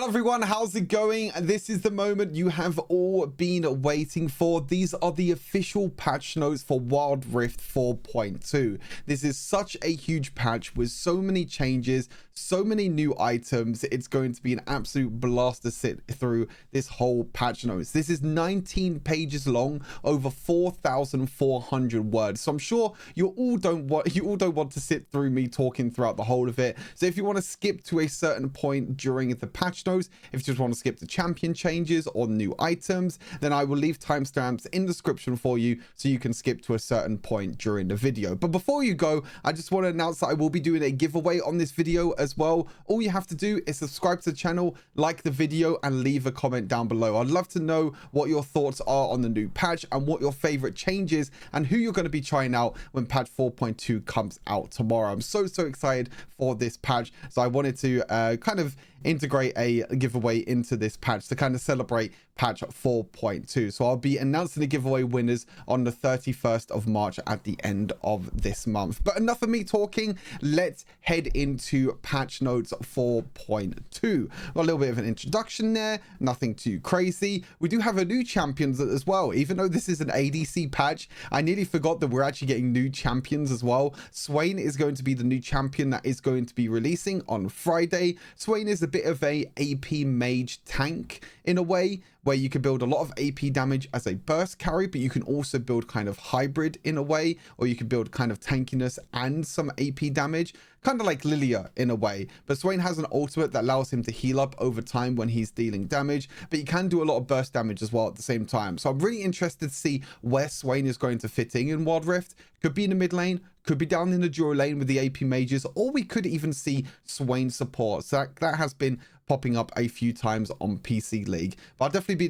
Hello everyone, how's it going? This is the moment you have all been waiting for. These are the official patch notes for Wild Rift 4.2. This is such a huge patch with so many changes, so many new items. It's going to be an absolute blast to sit through this whole patch notes. This is 19 pages long, over 4,400 words. So I'm sure you all don't want to sit through me talking throughout the whole of it. So if you want to skip to a certain point during the patch notes, if you just want to skip the champion changes or new items, then I will leave timestamps in the description for you so you can skip to a certain point during the video. But before you go, I just want to announce that I will be doing a giveaway on this video as well. All you have to do is subscribe to the channel, like the video, and leave a comment down below. I'd love to know what your thoughts are on the new patch and what your favorite changes and who you're going to be trying out when patch 4.2 comes out tomorrow. I'm so excited for this patch, so I wanted to kind of integrate a giveaway into this patch to kind of celebrate patch 4.2. So I'll be announcing the giveaway winners on the 31st of March at the end of this month. But enough of me talking, let's head into patch notes 4.2. Got a little bit of an introduction there, nothing too crazy. We do have a new champions as well. Even though this is an ADC patch, I nearly forgot that we're actually getting new champions as well. Swain is going to be the new champion that is going to be releasing on Friday. Swain is a bit of a AP mage tank in a way, where you can build a lot of AP damage as a burst carry, but you can also build kind of hybrid in a way, or you can build kind of tankiness and some AP damage, kind of like Lilia in a way. But Swain has an ultimate that allows him to heal up over time when he's dealing damage, but he can do a lot of burst damage as well at the same time. So I'm really interested to see where Swain is going to fit in Wild Rift. Could be in the mid lane, could be down in the duo lane with the AP mages, or we could even see Swain support. So that has been popping up a few times on PC League, but I'll definitely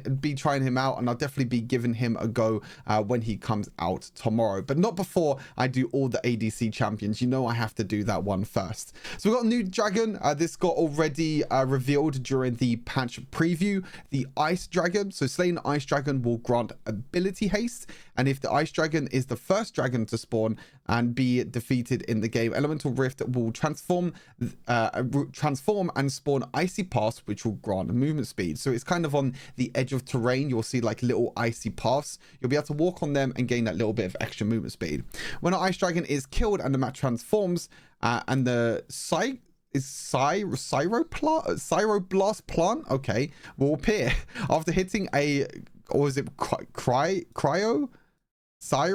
be trying him out, and I'll definitely be giving him a go when he comes out tomorrow, but not before I do all the ADC champions. You know I have to do that one first. So we've got a new dragon. This got already revealed during the patch preview, the Ice Dragon. So slaying the Ice Dragon will grant ability haste, and if the Ice Dragon is the first dragon to spawn and be defeated in the game, Elemental Rift will transform and spawn icy paths, which will grant movement speed. So it's kind of on the edge of terrain. You'll see like little icy paths. You'll be able to walk on them and gain that little bit of extra movement speed. When an Ice Dragon is killed and the map transforms, and the Cyroblast plant, okay, will appear after hitting a, or is it cryo? I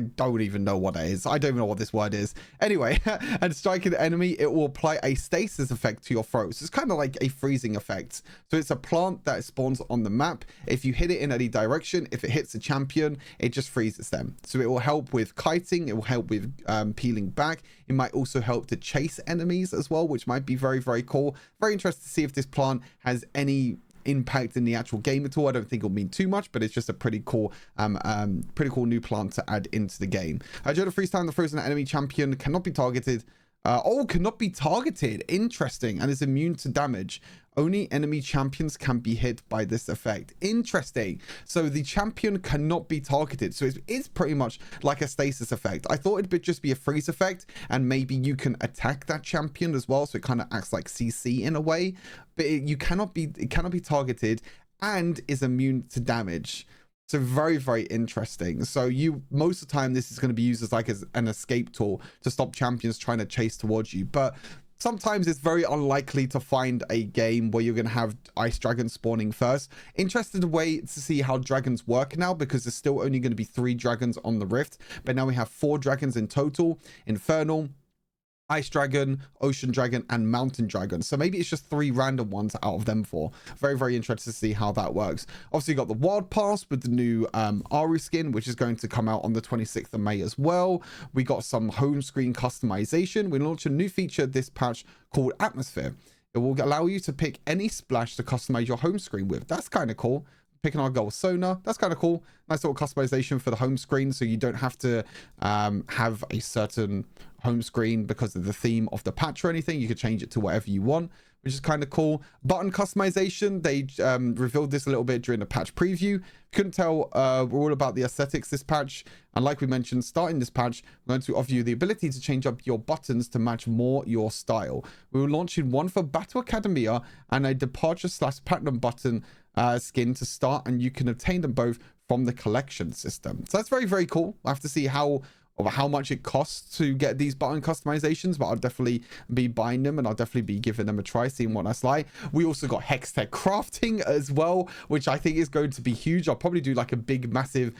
don't even know what it is. I don't even know what this word is. Anyway, and striking the enemy, it will apply a stasis effect to your throat. So it's kind of like a freezing effect. So it's a plant that spawns on the map. If you hit it in any direction, if it hits a champion, it just freezes them. So it will help with kiting. It will help with peeling back. It might also help to chase enemies as well, which might be very cool. Very interested to see if this plant has any impact in the actual game at all. I don't think it'll mean too much, but it's just a pretty cool new plant to add into the game. During the freeze time, the frozen enemy champion cannot be targeted. Cannot be targeted. Interesting. And is immune to damage. Only enemy champions can be hit by this effect. Interesting. So the champion cannot be targeted. So it's pretty much like a stasis effect. I thought it'd just be a freeze effect, and maybe you can attack that champion as well. So it kind of acts like CC in a way, but it cannot be targeted and is immune to damage. So very interesting. So most of the time this is going to be used as like an escape tool to stop champions trying to chase towards you. But sometimes it's very unlikely to find a game where you're going to have Ice Dragon spawning first. Interested way to see how dragons work now, because there's still only going to be 3 dragons on the Rift, but now we have 4 dragons in total: Infernal, Ice Dragon, Ocean Dragon, and Mountain Dragon. So maybe it's just 3 random ones out of them 4. Very interested to see how that works. Obviously you got the Wild Pass with the new Aru skin, which is going to come out on the 26th of May as well. We got some home screen customization. We launched a new feature this patch called Atmosphere. It will allow you to pick any splash to customize your home screen with. That's kind of cool. Picking our goal Sona, that's kind of cool. Nice little customization for the home screen, so you don't have to have a certain home screen because of the theme of the patch or anything. You could change it to whatever you want. which is kind of cool. Button customization, they revealed this a little bit during the patch preview. Couldn't tell, we're all about the aesthetics this patch. And like we mentioned, starting this patch, we're going to offer you the ability to change up your buttons to match more your style. We will launch in one for Battle Academia and a Departure/Platinum button skin to start, and you can obtain them both from the collection system. So that's very, very cool. We'll have to see how much it costs to get these button customizations, but I'll definitely be buying them, and I'll definitely be giving them a try, seeing what that's like. We also got Hextech crafting as well, which I think is going to be huge. I'll probably do like a big massive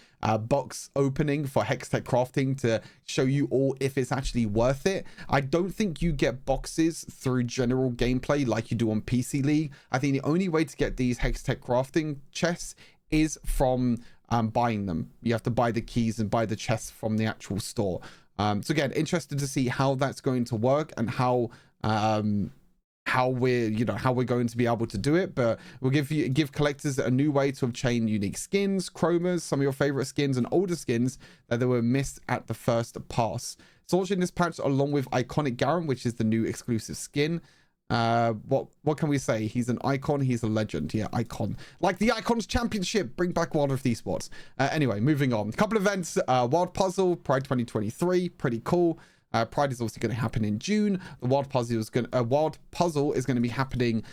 box opening for Hextech crafting to show you all if it's actually worth it. I don't think you get boxes through general gameplay like you do on PC League. I think the only way to get these Hextech crafting chests is from buying them. You have to buy the keys and buy the chests from the actual store. So again, interested to see how that's going to work and how we're going to be able to do it. But we'll give collectors a new way to obtain unique skins, chromas, some of your favorite skins, and older skins that they were missed at the first pass. So launching this patch along with Iconic Garen, which is the new exclusive skin. What can we say? He's an icon, he's a legend. Yeah, icon, like the Icons Championship. Bring back Wild Rift Esports. Anyway, moving on. A couple events. Wild Puzzle Pride 2023, pretty cool. Pride is also going to happen in June. The Wild Puzzle is going to be happening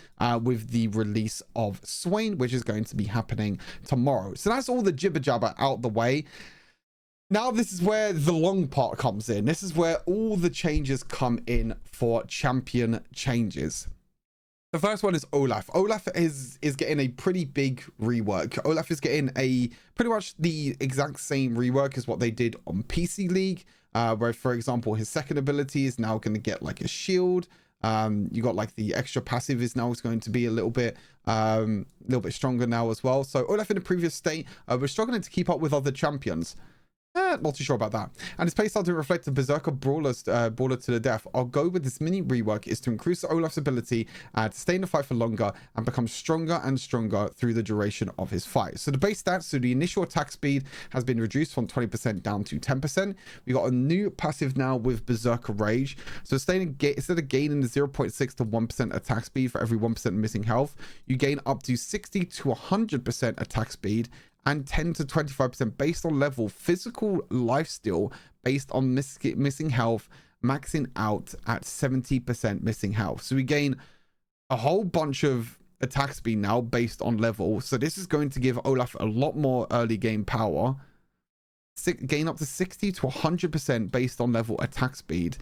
with the release of Swain, which is going to be happening tomorrow. So that's all the jibber jabber out the way. Now this is where the long part comes in. This is where all the changes come in for champion changes. The first one is Olaf. Olaf is getting a pretty big rework. Olaf is getting pretty much the exact same rework as what they did on PC League, where, for example, his second ability is now going to get like a shield. You got like the extra passive is now going to be a little bit stronger now as well. So Olaf in the previous state was struggling to keep up with other champions. Not too sure about that. And his playstyle to reflect the Berserker brawler to the death. I'll go with this mini rework is to increase Olaf's ability to stay in the fight for longer and become stronger and stronger through the duration of his fight. So the base stats, so the initial attack speed has been reduced from 20% down to 10%. We got a new passive now with Berserker Rage. So instead of gaining the 0.6 to 1% attack speed for every 1% missing health, you gain up to 60 to 100% attack speed and 10 to 25% based on level physical lifesteal based on missing health, maxing out at 70% missing health. So we gain a whole bunch of attack speed now based on level. So this is going to give Olaf a lot more early game power. Gain up to 60 to 100% based on level attack speed.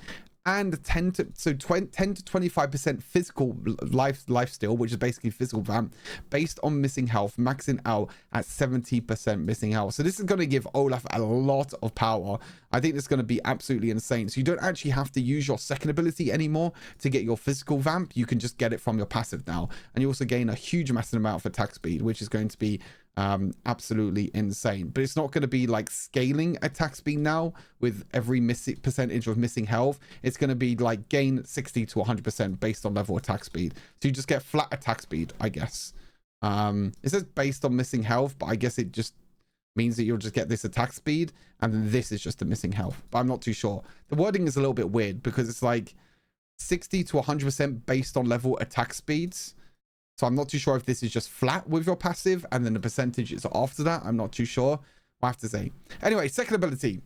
And 10 to 25% physical lifesteal, which is basically physical vamp, based on missing health, maxing out at 70% missing health. So this is going to give Olaf a lot of power. I think this is going to be absolutely insane. So you don't actually have to use your second ability anymore to get your physical vamp. You can just get it from your passive now. And you also gain a huge massive amount of attack speed, which is going to be absolutely insane. But it's not going to be like scaling attack speed now with every percentage of missing health. It's going to be like gain 60 to 100% based on level attack speed. So you just get flat attack speed, I guess. It says based on missing health, but I guess it just means that you'll just get this attack speed and then this is just the missing health. But I'm not too sure. The wording is a little bit weird because it's like 60 to 100% based on level attack speeds. So I'm not too sure if this is just flat with your passive and then the percentage is after that. I'm not too sure. I'll have to say. Anyway, second ability.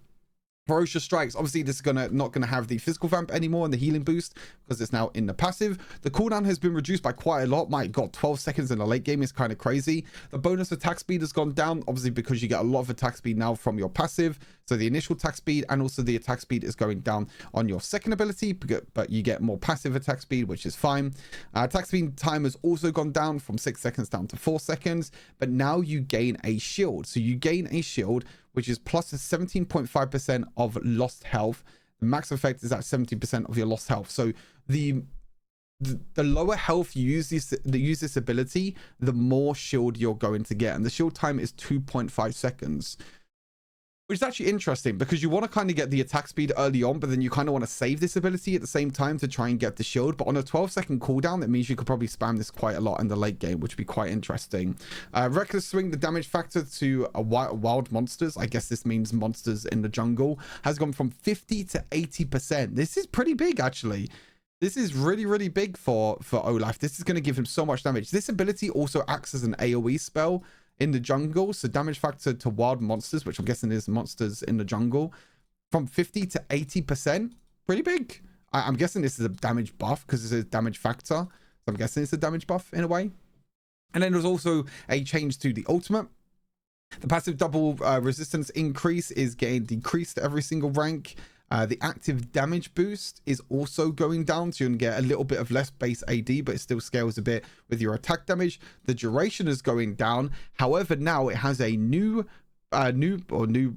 Ferocious Strikes. Obviously, this is not gonna have the physical vamp anymore and the healing boost because it's now in the passive. The cooldown has been reduced by quite a lot. My god, 12 seconds in the late game is kind of crazy. The bonus attack speed has gone down, obviously because you get a lot of attack speed now from your passive. So the initial attack speed and also the attack speed is going down on your second ability, but you get more passive attack speed, which is fine. Attack speed time has also gone down from 6 seconds down to 4 seconds, but now you gain a shield. So you gain a shield which is plus 17.5% of lost health. The max effect is at 70% of your lost health. So the lower health you use this ability, the more shield you're going to get. And the shield time is 2.5 seconds. Which is actually interesting because you want to kind of get the attack speed early on, but then you kind of want to save this ability at the same time to try and get the shield. But on a 12-second cooldown, that means you could probably spam this quite a lot in the late game, which would be quite interesting. Reckless Swing, the damage factor to wild monsters, I guess this means monsters in the jungle, has gone from 50 to 80%. This is pretty big, actually. This is really, really big for Olaf. This is going to give him so much damage. This ability also acts as an AoE spell in the jungle. So damage factor to wild monsters, which I'm guessing is monsters in the jungle, from 50 to 80%. Pretty big. I'm guessing this is a damage buff because it's a damage factor. So I'm guessing it's a damage buff in a way. And then there's also a change to the ultimate. The passive double resistance increase is getting decreased every single rank. The active damage boost is also going down, so you can get a little bit of less base AD, but it still scales a bit with your attack damage. The duration is going down. However, now it has a new ability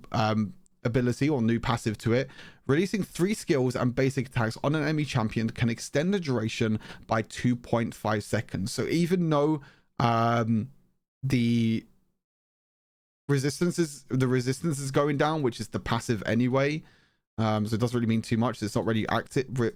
or new passive to it. Releasing 3 skills and basic attacks on an enemy champion can extend the duration by 2.5 seconds. So even though the resistance is going down, which is the passive anyway, so it doesn't really mean too much. It's not really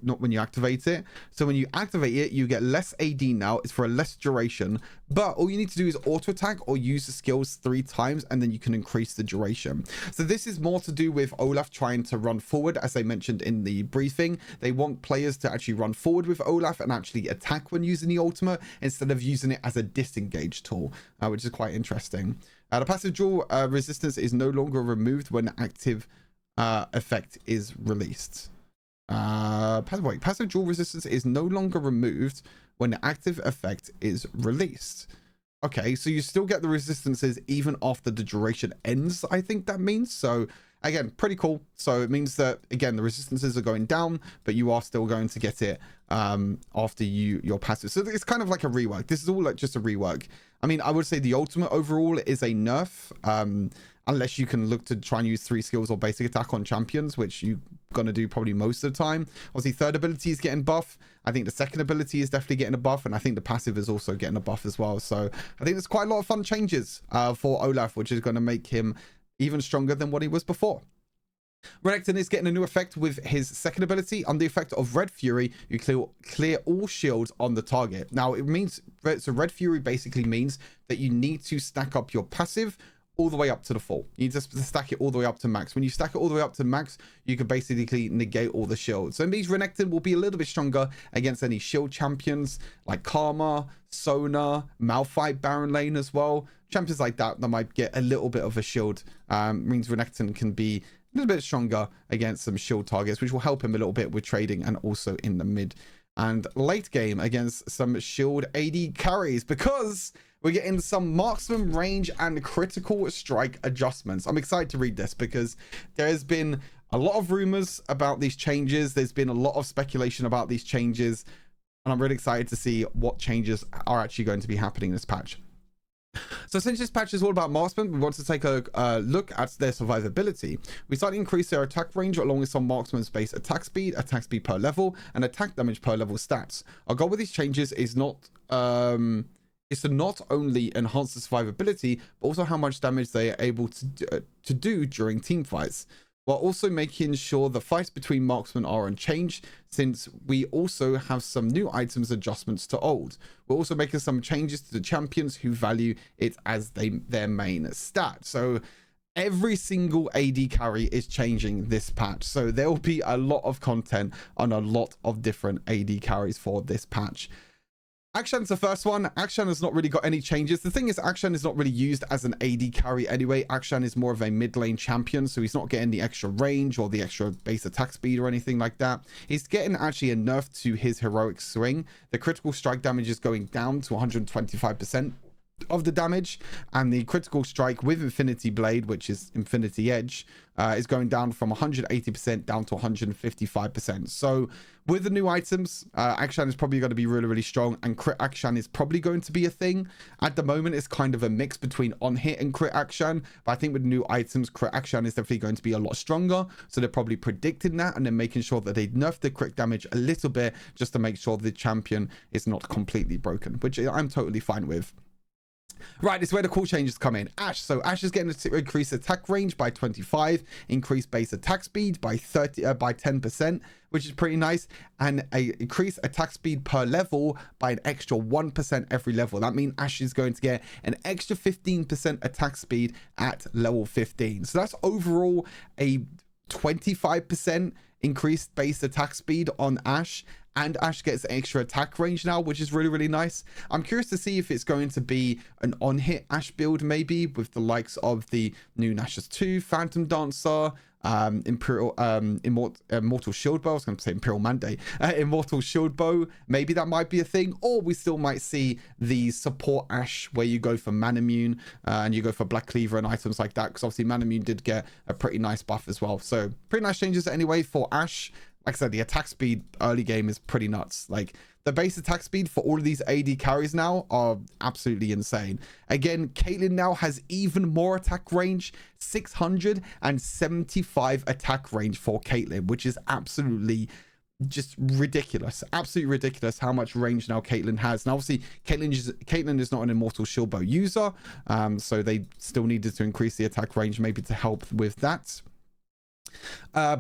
not when you activate it. So when you activate it, you get less AD now. It's for a less duration, but all you need to do is auto attack or use the skills 3 times, and then you can increase the duration. So this is more to do with Olaf trying to run forward. As I mentioned in the briefing, they want players to actually run forward with Olaf and actually attack when using the ultimate instead of using it as a disengage tool, which is quite interesting. The passive dual resistance is no longer removed when active effect is released. Passive dual resistance is no longer removed when the active effect is released. Okay, so you still get the resistances even after the duration ends, I think that means. So again, pretty cool. So it means that, again, the resistances are going down, but you are still going to get it after your passive. So it's kind of like a rework. This is all like just a rework. I mean, I would say the ultimate overall is a nerf, unless you can look to try and use 3 skills or basic attack on champions, which you're going to do probably most of the time. Obviously, third ability is getting buff. I think the second ability is definitely getting a buff, and I think the passive is also getting a buff as well. So I think there's quite a lot of fun changes for Olaf, which is going to make him even stronger than what he was before. Renekton is getting a new effect with his second ability. On the effect of Red Fury, you clear all shields on the target. Now, it means, so Red Fury basically means that you need to stack up your passive all the way up to the full. You need to stack it all the way up to max. When you stack it all the way up to max, you can basically negate all the shields. So it means Renekton will be a little bit stronger against any shield champions like Karma, Sona, Malphite, Baron Lane as well. Champions like that might get a little bit of a shield. Means Renekton can be a little bit stronger against some shield targets, which will help him a little bit with trading and also in the mid and late game against some shield AD carries, because we're getting some marksman range and critical strike adjustments. I'm excited to read this because there's been a lot of rumors about these changes. There's been a lot of speculation about these changes, and I'm really excited to see what changes are actually going to be happening in this patch. So since this patch is all about marksmen, we want to take a look at their survivability. We start to increase their attack range along with some marksman's base attack speed per level, and attack damage per level stats. Our goal with these changes is is to not only enhance the survivability, but also how much damage they are able to do during team fights, while also making sure the fights between marksmen are unchanged, since we also have some new items adjustments to old. We're also making some changes to the champions who value it as their main stat. So every single AD carry is changing this patch. So there will be a lot of content on a lot of different AD carries for this patch. Akshan's the first one. Akshan has not really got any changes. The thing is, Akshan is not really used as an AD carry anyway. Akshan is more of a mid lane champion, so he's not getting the extra range or the extra base attack speed or anything like that. He's getting actually a nerf to his heroic swing. The critical strike damage is going down to 125% of the damage, and the critical strike with Infinity Blade, which is Infinity Edge, is going down from 180% down to 155%. So with the new items, Akshan is probably going to be really, really strong, and crit Akshan is probably going to be a thing. At the moment, it's kind of a mix between on hit and crit Akshan, but I think with new items, crit Akshan is definitely going to be a lot stronger. So they're probably predicting that, and then making sure that they nerf the crit damage a little bit just to make sure the champion is not completely broken, which I'm totally fine with. Right, this is where the cool changes come in. Ashe. So Ashe is getting to increase attack range by 25, increase base attack speed by 10%, which is pretty nice, and increase attack speed per level by an extra 1% every level. That means Ashe is going to get an extra 15% attack speed at level 15. So that's overall a 25% increased base attack speed on Ashe, and Ash gets extra attack range now, which is really, really nice. I'm curious to see if it's going to be an on-hit Ash build, maybe, with the likes of the new Nashus 2, Phantom Dancer, Immortal Shield Bow. I was going to say Imperial Mandate. Immortal Shield Bow. Maybe that might be a thing, or we still might see the support Ash where you go for Manamune and you go for Black Cleaver and items like that, because obviously Manamune did get a pretty nice buff as well. So pretty nice changes anyway for Ash. Like I said, the attack speed early game is pretty nuts. Like the base attack speed for all of these AD carries now are absolutely insane. Again, Caitlyn now has even more attack range, 675 attack range for Caitlyn, which is absolutely just ridiculous. Absolutely ridiculous how much range now Caitlyn has. Now, obviously, Caitlyn is not an Immortal Shield Bow user, so they still needed to increase the attack range maybe to help with that.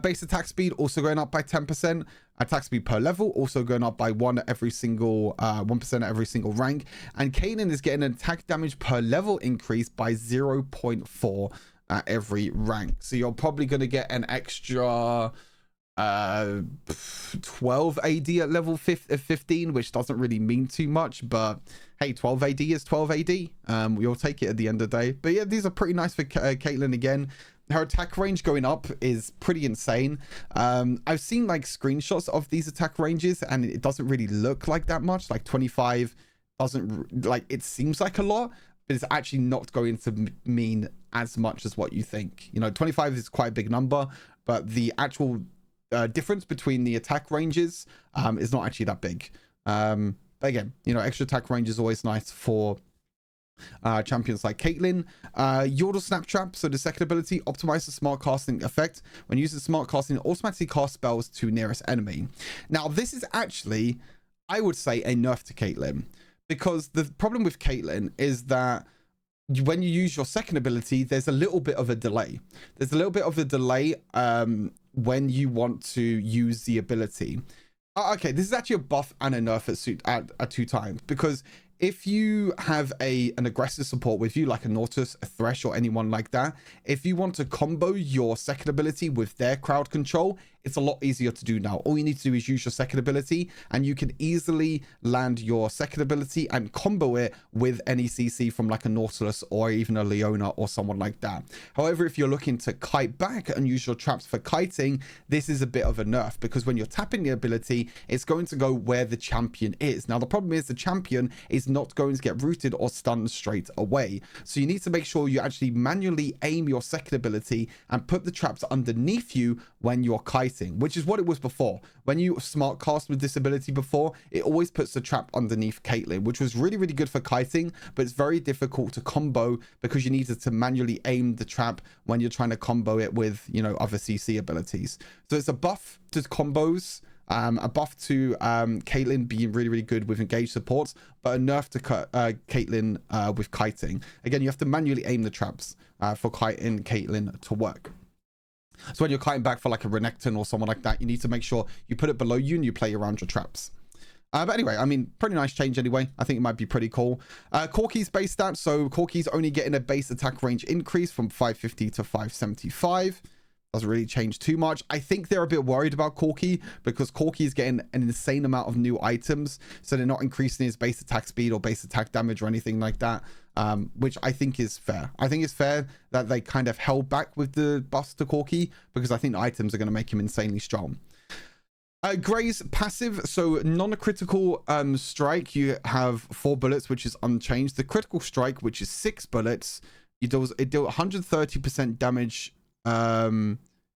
Base attack speed also going up by 10%. Attack speed per level also going up by 1% at every single rank. And Caitlyn is getting an attack damage per level increase by 0.4 at every rank. So you're probably going to get an extra 12 AD at level 15, which doesn't really mean too much, but hey, 12 AD is 12 AD. We'll take it at the end of the day. But yeah, these are pretty nice for Caitlyn again. Her attack range going up is pretty insane. I've seen like screenshots of these attack ranges and it doesn't really look like that much. Like 25 doesn't, like, it seems like a lot, but it's actually not going to mean as much as what you think. You know, 25 is quite a big number, but the actual difference between the attack ranges is not actually that big. But again, you know, extra attack range is always nice for champions like Caitlyn. Yordle Snap Trap. So the second ability, optimize the smart casting effect. When using smart casting, it automatically casts spells to nearest enemy. Now, this is actually, I would say, a nerf to Caitlyn, because the problem with Caitlyn is that when you use your second ability, there's a little bit of a delay. There's a little bit of a delay when you want to use the ability. Okay, this is actually a buff and a nerf at 2 times, because if you have an aggressive support with you, like a Nautilus, a Thresh, or anyone like that, if you want to combo your second ability with their crowd control, it's a lot easier to do now. All you need to do is use your second ability, and you can easily land your second ability and combo it with any CC from like a Nautilus or even a Leona or someone like that. However, if you're looking to kite back and use your traps for kiting, this is a bit of a nerf, because when you're tapping the ability, it's going to go where the champion is. Now, the problem is the champion is not going to get rooted or stunned straight away. So you need to make sure you actually manually aim your second ability and put the traps underneath you when you're kiting, which is what it was before. When you smart cast with this ability before, it always puts the trap underneath Caitlyn, which was really, really good for kiting, but it's very difficult to combo because you needed to manually aim the trap when you're trying to combo it with, you know, other CC abilities. So it's a buff to combos, a buff to Caitlyn being really, really good with engaged supports, but a nerf to Caitlyn with kiting. Again, you have to manually aim the traps for kiting Caitlyn to work. So when you're kiting back for like a Renekton or someone like that, you need to make sure you put it below you and you play around your traps. But anyway, I mean, pretty nice change anyway. I think it might be pretty cool. Corki's base stats. So Corki's only getting a base attack range increase from 550 to 575. Doesn't really change too much. I think they're a bit worried about Corki because Corki is getting an insane amount of new items. So they're not increasing his base attack speed or base attack damage or anything like that, which I think is fair. I think it's fair that they kind of held back with the buffs to Corki because I think the items are going to make him insanely strong. Gray's passive, so non-critical strike, you have 4 bullets, which is unchanged. The critical strike, which is 6 bullets, it deals 130% damage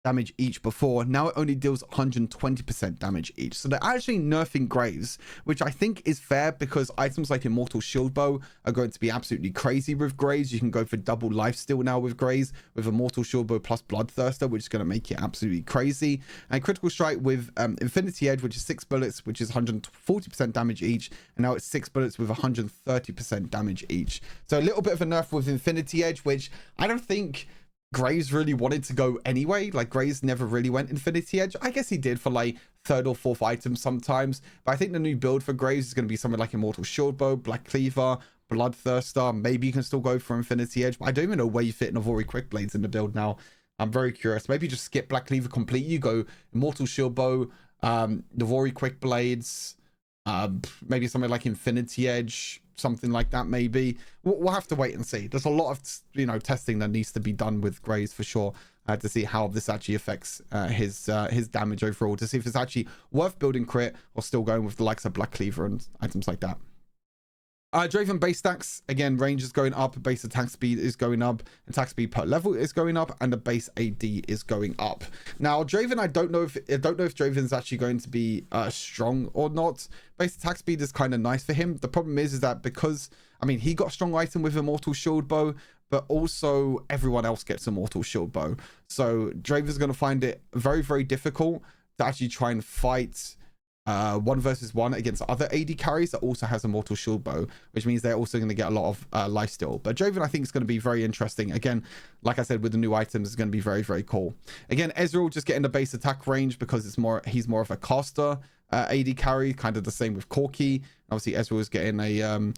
damage each before. Now it only deals 120% damage each. So they're actually nerfing Graves, which I think is fair because items like Immortal Shield Bow are going to be absolutely crazy with Graves. You can go for double lifesteal now with Graves, with Immortal Shield Bow plus Bloodthirster, which is going to make it absolutely crazy. And Critical Strike with Infinity Edge, which is 6 bullets, which is 140% damage each. And now it's 6 bullets with 130% damage each. So a little bit of a nerf with Infinity Edge, which I don't think Graves really wanted to go anyway. Like Graves never really went Infinity Edge. I guess he did for like 3rd or 4th items sometimes, but I think the new build for Graves is going to be something like Immortal Shield Bow, Black Cleaver, Bloodthirster. Maybe you can still go for Infinity Edge, but I don't even know where you fit Navori Quickblades in the build now. I'm very curious. Maybe just skip Black Cleaver completely. You go Immortal Shield Bow, Navori quick blades, maybe something like Infinity Edge, something like that. Maybe we'll have to wait and see. There's a lot of testing that needs to be done with Grays for sure, to see how this actually affects his damage overall, to see if it's actually worth building crit or still going with the likes of Black Cleaver and items like that. Draven base stacks, again, range is going up, base attack speed is going up, attack speed per level is going up, and the base AD is going up. Now, Draven, I don't know if Draven is actually going to be strong or not. Base attack speed is kind of nice for him. The problem is that because, I mean, he got a strong item with Immortal Shield Bow, but also everyone else gets Immortal Shield Bow. So Draven's going to find it very, very difficult to actually try and fight 1 versus 1 against other AD carries that also has Immortal Shield Bow, which means they're also going to get a lot of lifesteal. But Draven, I think, is going to be very interesting. Again, like I said, with the new items, it's going to be very, very cool. Again, Ezreal just getting the base attack range because he's more of a caster AD carry, kind of the same with Corki. Obviously, Ezreal is getting a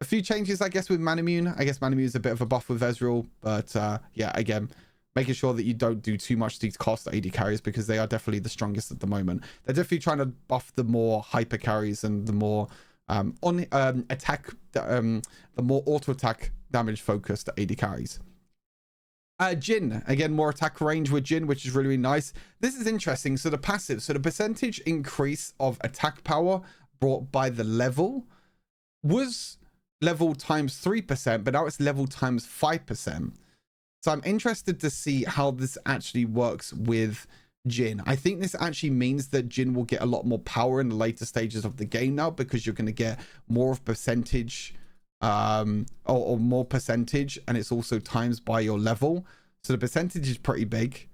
few changes, I guess, with Manamune. I guess Manamune is a bit of a buff with Ezreal, but yeah, again, making sure that you don't do too much to cost AD carries because they are definitely the strongest at the moment. They're definitely trying to buff the more hyper carries and the more the more auto attack damage focused AD carries. Jhin, again, more attack range with Jhin, which is really, really nice. This is interesting. So the passive, so the percentage increase of attack power brought by the level was level times 3%, but now it's level times 5%. So I'm interested to see how this actually works with Jhin. I think this actually means that Jhin will get a lot more power in the later stages of the game now, because you're going to get more of percentage or more percentage, and it's also times by your level. So the percentage is pretty big.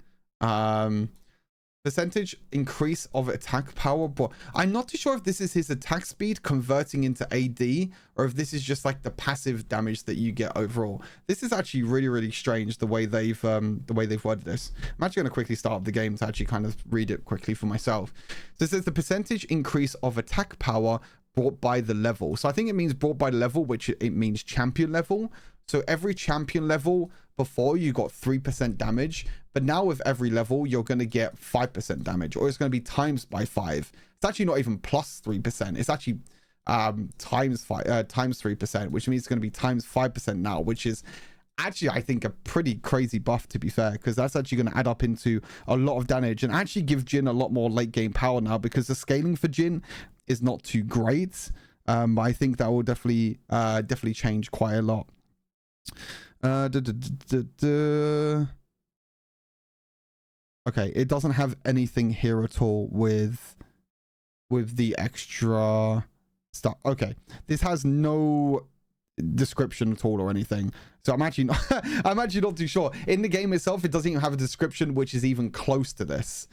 Percentage increase of attack power, but I'm not too sure if this is his attack speed converting into AD, or if this is just like the passive damage that you get overall. This is actually really, really strange the way they've worded this. I'm actually going to quickly start up the game to actually kind of read it quickly for myself. So it says the percentage increase of attack power brought by the level. So I think it means brought by the level, which it means champion level. So every champion level before, you got 3% damage, but now with every level you're going to get 5% damage, or it's going to be times by 5. It's actually not even plus 3%, it's actually times 3%, which means it's going to be times 5% now, which is actually, I think, a pretty crazy buff, to be fair, because that's actually going to add up into a lot of damage and actually give Jhin a lot more late game power now, because the scaling for Jhin is not too great. I think that will definitely change quite a lot. Okay, it doesn't have anything here at all with the extra stuff. Okay, this has no description at all or anything, so I'm actually not too sure. In the game itself, it doesn't even have a description which is even close to this.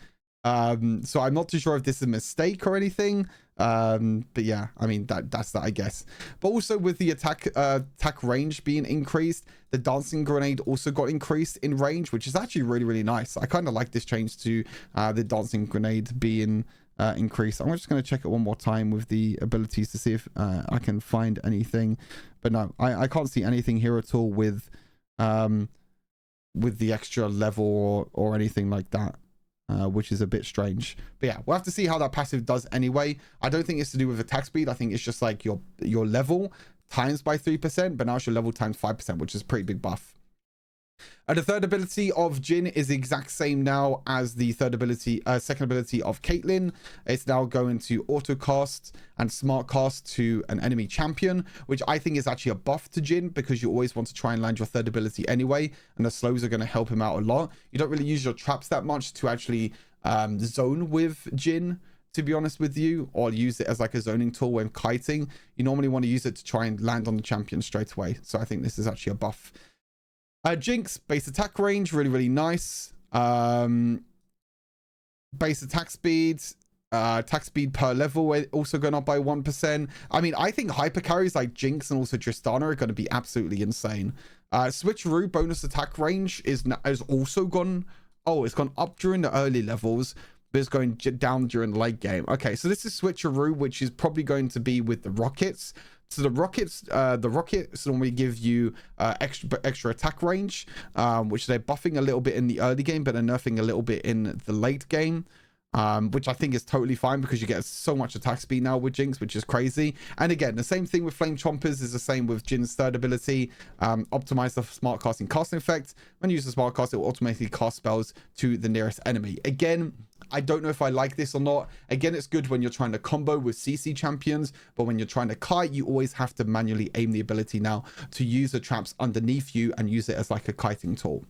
So I'm not too sure if this is a mistake or anything. But yeah, I mean, that's that, I guess. But also with the attack range being increased, the dancing grenade also got increased in range, which is actually really, really nice. I kind of like this change to the dancing grenade being increased. I'm just going to check it one more time with the abilities to see if I can find anything. But no, I can't see anything here at all with the extra level or anything like that. Which is a bit strange, but yeah, we'll have to see how that passive does anyway. I don't think it's to do with attack speed. I think it's just like your level times by 3%, but now it's your level times 5%, which is a pretty big buff. The third ability of Jhin is the exact same now as the second ability of Caitlyn. It's now going to auto cast and smart cast to an enemy champion, which I think is actually a buff to Jhin, because you always want to try and land your third ability anyway, and the slows are going to help him out a lot. You don't really use your traps that much to actually zone with Jhin, to be honest with you, or use it as like a zoning tool when kiting. You normally want to use it to try and land on the champion straight away. So I think this is actually a buff. Jinx, base attack range, really, really nice. Base attack speed per level also going up by 1%. I mean, I think hyper carries like Jinx and also Tristana are going to be absolutely insane. Switcheroo bonus attack range is also gone. Oh, it's gone up during the early levels, but it's going down during the late game. Okay, so this is Switcheroo, which is probably going to be with the rockets. So the rockets normally give you extra attack range, which they're buffing a little bit in the early game, but they're nerfing a little bit in the late game. which I think is totally fine because you get so much attack speed now with Jinx, which is crazy. And again, the same thing with Flame Chompers is the same with Jin's third ability. Optimize the smart casting effect. When you use the smart cast, it will automatically cast spells to the nearest enemy. Again, I don't know if I like this or not. Again, it's good when you're trying to combo with CC champions, but when you're trying to kite, you always have to manually aim the ability now to use the traps underneath you and use it as like a kiting tool.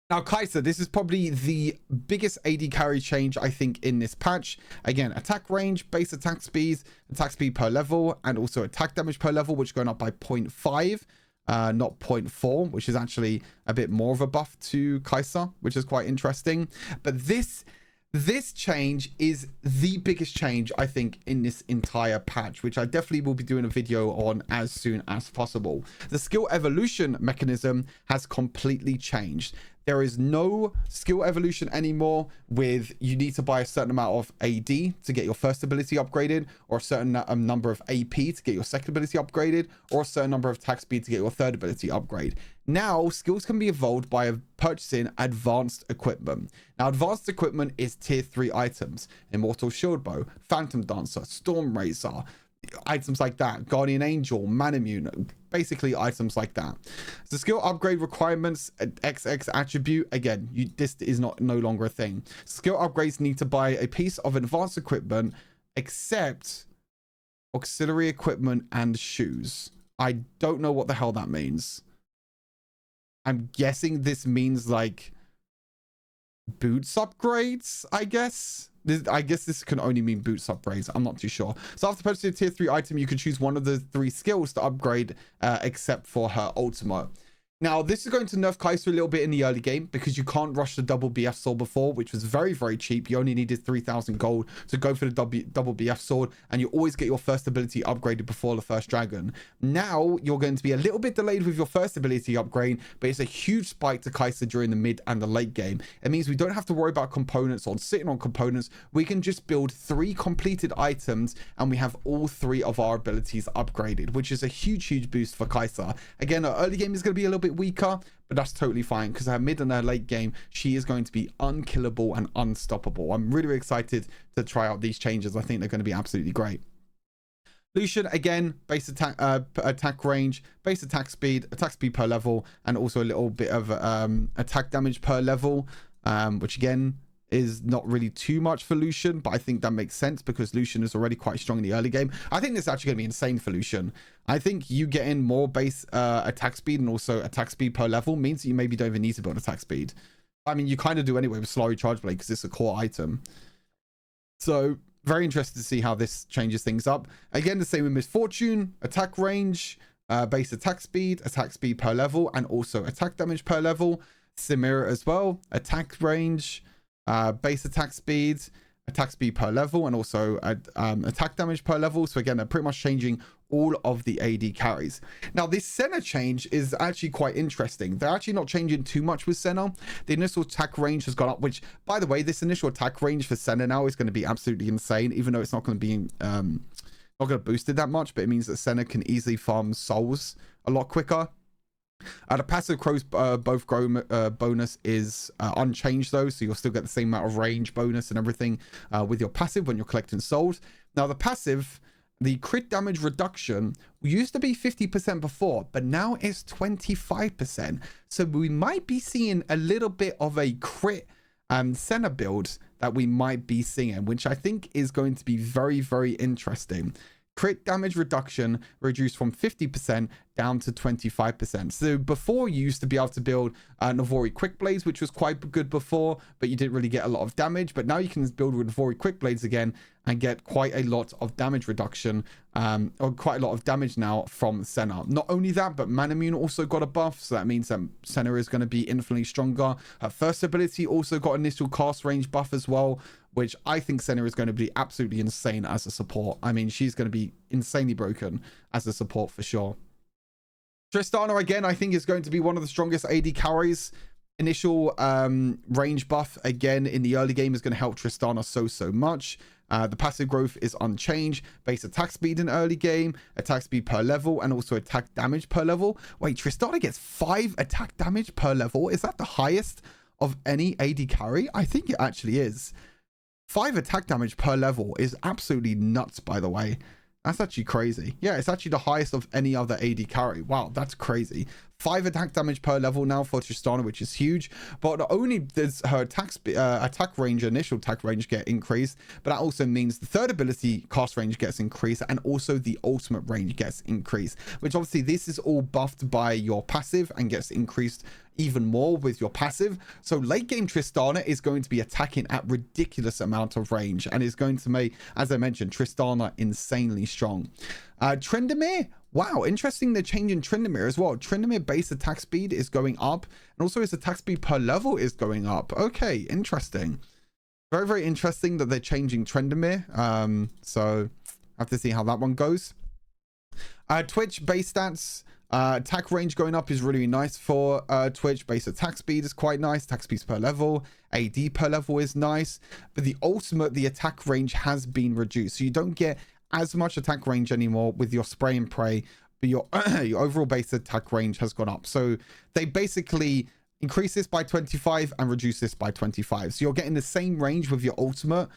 Now, Kai'Sa, this is probably the biggest AD carry change, I think, in this patch. Again, attack range, base attack speed per level, and also attack damage per level, which is going up by 0.5, not 0.4, which is actually a bit more of a buff to Kai'Sa, which is quite interesting. But this change is the biggest change, I think, in this entire patch, which I definitely will be doing a video on as soon as possible. The skill evolution mechanism has completely changed. There is no skill evolution anymore with you need to buy a certain amount of AD to get your first ability upgraded, or a certain number of AP to get your second ability upgraded, or a certain number of attack speed to get your third ability upgrade. Now, skills can be evolved by purchasing advanced equipment. Now, advanced equipment is tier 3 items. Immortal Shield Bow, Phantom Dancer, Storm Razor, items like that, Guardian Angel, Manamune, basically items like that. So skill upgrade requirements, XX attribute, again, this is no longer a thing. Skill upgrades need to buy a piece of advanced equipment except auxiliary equipment and shoes. I don't know what the hell that means. I'm guessing this means like boots upgrades, I guess. I guess this can only mean boots upgrades. I'm not too sure. So after purchasing a tier 3 item, you can choose one of the 3 skills to upgrade, except for her ultimate. Now, this is going to nerf Kai'Sa a little bit in the early game because you can't rush the double BF sword before, which was very, very cheap. You only needed 3,000 gold to go for the double BF sword, and you always get your first ability upgraded before the first dragon. Now, you're going to be a little bit delayed with your first ability upgrade, but it's a huge spike to Kai'Sa during the mid and the late game. It means we don't have to worry about components or sitting on components. We can just build 3 completed items, and we have all 3 of our abilities upgraded, which is a huge, huge boost for Kai'Sa. Again, our early game is going to be a little bit weaker, but that's totally fine because her mid and her late game, she is going to be unkillable and unstoppable. I'm really, really excited to try out these changes. I think they're going to be absolutely great. Lucian, again, base attack range, base attack speed per level, and also a little bit of attack damage per level, which again is not really too much for Lucian, but I think that makes sense because Lucian is already quite strong in the early game. I think this is actually going to be insane for Lucian. I think you getting more base attack speed and also attack speed per level means that you maybe don't even need to build attack speed. I mean, you kind of do anyway with Slurry Charge Blade because it's a core item. So very interested to see how this changes things up. Again, the same with Misfortune, attack range, base attack speed per level, and also attack damage per level. Samira as well, attack range, base attack speed per level, and also attack damage per level. So again, they're pretty much changing all of the AD carries. Now, this Senna change is actually quite interesting. They're actually not changing too much with Senna. The initial attack range has gone up, which, by the way, this initial attack range for Senna now is going to be absolutely insane, even though it's not going to be not going to boost it that much, but it means that Senna can easily farm souls a lot quicker. The passive Crow's both grow bonus is unchanged though, so you'll still get the same amount of range bonus and everything with your passive when you're collecting souls. Now, the passive, the crit damage reduction used to be 50% before, but now it's 25%. So we might be seeing a little bit of a crit Senna build that we might be seeing, which I think is going to be very, very interesting. Crit damage reduction reduced from 50% down to 25%. So before, you used to be able to build Navori Quick Blades, which was quite good before, but you didn't really get a lot of damage. But now you can build with Navori Quick Blades again and get quite a lot of damage reduction, or quite a lot of damage now from Senna. Not only that, but Manamune also got a buff, so that means that Senna is going to be infinitely stronger. Her first ability also got initial cast range buff as well, which I think Senna is going to be absolutely insane as a support. I mean, she's going to be insanely broken as a support for sure. Tristana, again, I think is going to be one of the strongest AD carries. Initial range buff, again, in the early game is going to help Tristana so much. The passive growth is unchanged. Base attack speed in early game, attack speed per level, and also attack damage per level. Wait, Tristana gets 5 attack damage per level. Is that the highest of any AD carry? I think it actually is. 5 attack damage per level is absolutely nuts, by the way. That's actually crazy. Yeah, it's actually the highest of any other AD carry. Wow, that's crazy. 5 attack damage per level now for Tristana, which is huge. But not only does her attack range, initial attack range get increased, but that also means the third ability cast range gets increased, and also the ultimate range gets increased, which obviously this is all buffed by your passive and gets increased even more with your passive. So late game Tristana is going to be attacking at ridiculous amount of range and is going to make, as I mentioned, Tristana insanely strong. Tryndamere, wow, interesting, they're changing Tryndamere as well. Tryndamere base attack speed is going up, and also his attack speed per level is going up. Okay, interesting. Very, very interesting that they're changing Tryndamere. So I have to see how that one goes. Twitch base stats, attack range going up is really nice for Twitch. Base attack speed is quite nice. Attack speeds per level, AD per level is nice, but the ultimate, the attack range has been reduced, so you don't get as much attack range anymore with your spray and pray, but your your overall base attack range has gone up. So they basically increase this by 25 and reduce this by 25, so you're getting the same range with your ultimate,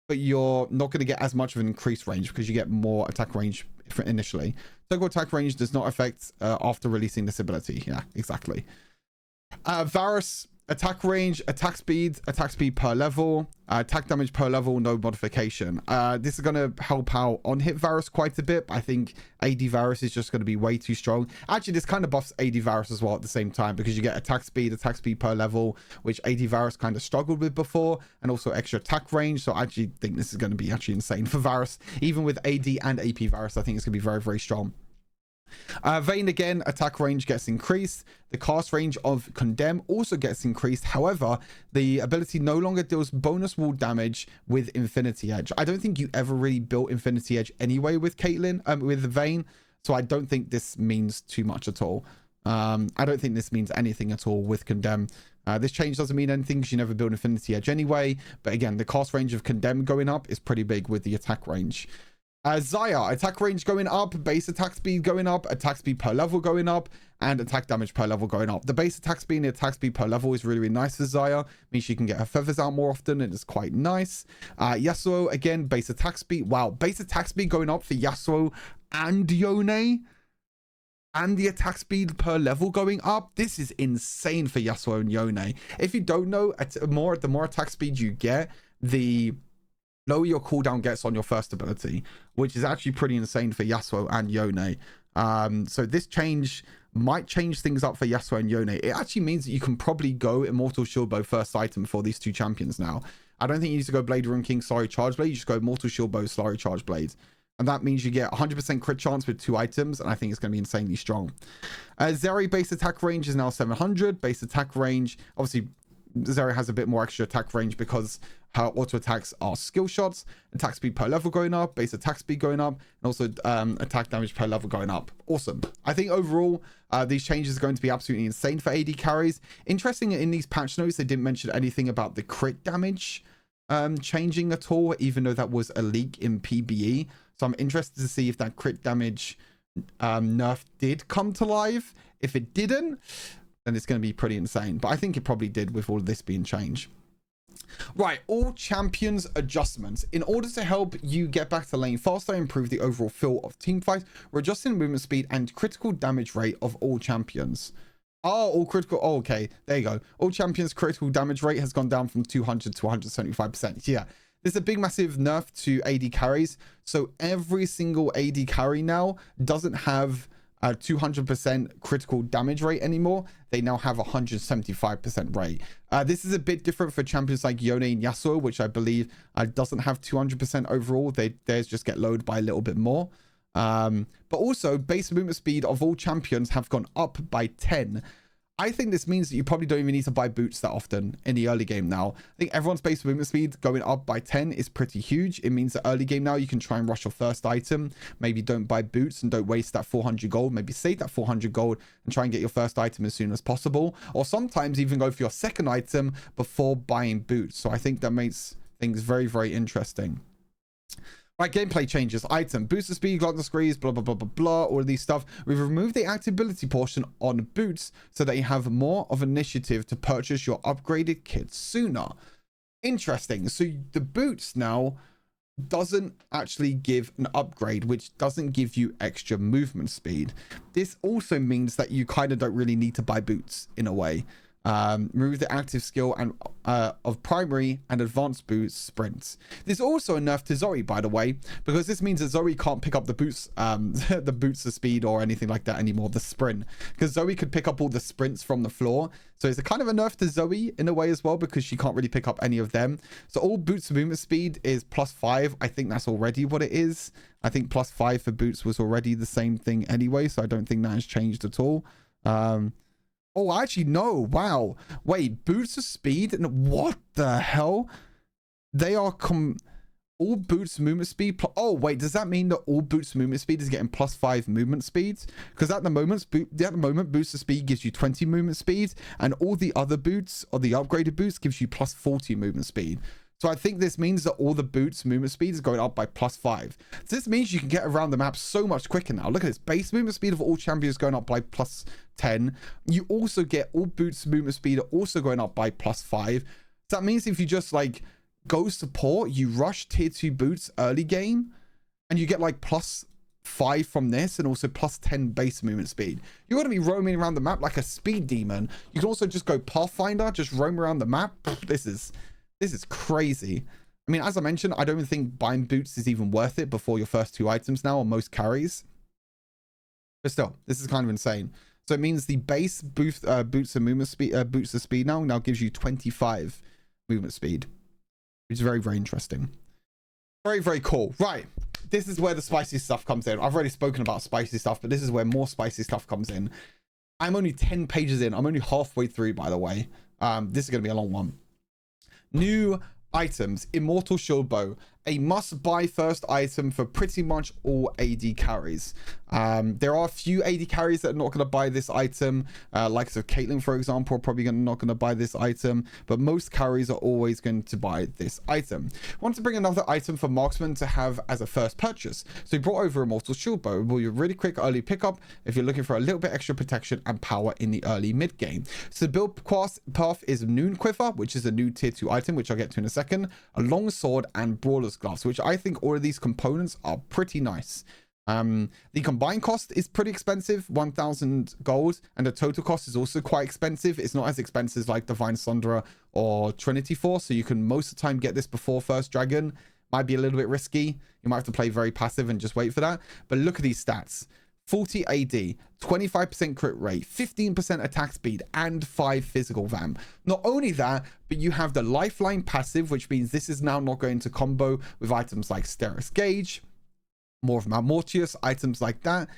but you're not going to get as much of an increased range because you get more attack range initially. Total attack range does not affect after releasing this ability. Yeah, exactly. Varus, attack range, attack speed per level, attack damage per level, no modification. This is going to help out on hit Varus quite a bit, but I think AD Varus is just going to be way too strong. Actually, this kind of buffs AD Varus as well at the same time, because you get attack speed per level, which AD Varus kind of struggled with before, and also extra attack range. So I actually think this is going to be actually insane for Varus. Even with AD and AP Varus, I think it's going to be very, very strong. Vayne, again, attack range gets increased. The cast range of Condemn also gets increased. However, the ability no longer deals bonus wall damage with Infinity Edge. I don't think you ever really built Infinity Edge anyway with Caitlyn, with Vayne, so I don't think this means too much at all. I don't think this means anything at all with Condemn. This change doesn't mean anything because you never build Infinity Edge anyway, but again, the cast range of Condemn going up is pretty big with the attack range. Xayah, attack range going up, base attack speed going up, attack speed per level going up, and attack damage per level going up. The base attack speed and the attack speed per level is really, really nice for Xayah. Means she can get her feathers out more often, and it's quite nice. Yasuo, again, base attack speed. Wow, base attack speed going up for Yasuo and Yone, and the attack speed per level going up. This is insane for Yasuo and Yone. If you don't know, the more attack speed you get, the lower your cooldown gets on your first ability, which is actually pretty insane for Yasuo and Yone. So this change might change things up for Yasuo and Yone. It actually means that you can probably go Immortal Shieldbow first item for these two champions now. I don't think you need to go Blade Rune King, Slurry Charge Blade. You just go Immortal Shieldbow, Slurry Charge Blade. And that means you get 100% crit chance with 2 items, and I think it's going to be insanely strong. Zeri base attack range is now 700. Base attack range, obviously, Zeri has a bit more extra attack range because her auto attacks are skill shots. Attack speed per level going up, base attack speed going up, and also attack damage per level going up. Awesome. I think overall these changes are going to be absolutely insane for AD carries. Interesting, in these patch notes they didn't mention anything about the crit damage changing at all, even though that was a leak in PBE. So I'm interested to see if that crit damage nerf did come to life. If it didn't, then it's going to be pretty insane, but I think it probably did with all of this being changed. Right, all champions adjustments. In order to help you get back to lane faster and improve the overall feel of team fights, we're adjusting movement speed and critical damage rate of all champions. Oh, all critical. Oh, okay, there you go. All champions critical damage rate has gone down from 200 to 175%. Yeah, there's a big massive nerf to AD carries, so every single AD carry now doesn't have 200% critical damage rate anymore. They now have 175% rate. This is a bit different for champions like Yone and Yasuo, which I believe doesn't have 200% overall. Theirs just get lowered by a little bit more. But also base movement speed of all champions have gone up by 10. I think this means that you probably don't even need to buy boots that often in the early game now. I think everyone's base movement speed going up by 10 is pretty huge. It means that early game now you can try and rush your first item. Maybe don't buy boots and don't waste that 400 gold. Maybe save that 400 gold and try and get your first item as soon as possible. Or sometimes even go for your second item before buying boots. So I think that makes things very, very interesting. Right, gameplay changes. Item, booster speed, glutton squeeze, blah, blah, blah, blah, blah, all of these stuff. We've removed the active ability portion on boots so that you have more of an initiative to purchase your upgraded kit sooner. Interesting. So the boots now doesn't actually give an upgrade, which doesn't give you extra movement speed. This also means that you kind of don't really need to buy boots in a way. Remove the active skill and of primary and advanced boots sprints. There's also a nerf to Zoe, by the way, because this means that Zoe can't pick up the boots the boots of speed or anything like that anymore, the sprint, because Zoe could pick up all the sprints from the floor. So it's a kind of a nerf to Zoe in a way as well, because she can't really pick up any of them. So all boots movement speed is +5. I think that's already what it is. I think +5 for boots was already the same thing anyway, so I don't think that has changed at all. Oh, actually, no. Wow. Wait, boots of speed? And what the hell? They are all boots movement speed. Oh, wait, does that mean that all boots movement speed is getting +5 movement speeds? Because at the moment, boots of speed gives you 20 movement speed, and all the other boots, or the upgraded boots, gives you +40 movement speed. So I think this means that all the boots movement speed is going up by +5. So this means you can get around the map so much quicker now. Look at this. Base movement speed of all champions going up by +10. You also get all boots movement speed are also going up by +5. So that means if you just like go support, you rush tier 2 boots early game, and you get like +5 from this, and also +10 base movement speed. You're going to be roaming around the map like a speed demon. You can also just go Pathfinder, just roam around the map. This is crazy. I mean, as I mentioned, I don't even think buying boots is even worth it before your first 2 items now on most carries. But still, this is kind of insane. So it means the base boots and movement speed, boots of speed now gives you 25 movement speed, which is very, very interesting. Very, very cool. Right. This is where the spicy stuff comes in. I've already spoken about spicy stuff, but this is where more spicy stuff comes in. I'm only 10 pages in. I'm only halfway through, by the way. This is going to be a long one. New items. Immortal Shield Bow, a must-buy first item for pretty much all AD carries. There are a few AD carries that are not going to buy this item, like so Caitlyn, for example, are probably not going to buy this item, but most carries are always going to buy this item. I want to bring another item for Marksman to have as a first purchase. So he brought over Immortal Shield Bow. It will be a really quick early pickup if you're looking for a little bit extra protection and power in the early mid game. So the build path is Noon Quiver, which is a new tier 2 item, which I'll get to in a second, a long sword, and Brawler's Gloves, which I think all of these components are pretty nice. The combined cost is pretty expensive, 1,000 gold, and the total cost is also quite expensive. It's not as expensive like Divine Sunderer or Trinity Force, so you can most of the time get this before first dragon. Might be a little bit risky. You might have to play very passive and just wait for that. But look at these stats. 40 AD, 25% crit rate, 15% attack speed, and 5 physical vamp. Not only that, but you have the lifeline passive, which means this is now not going to combo with items like Steris Gauge, more of Mortius, items like that.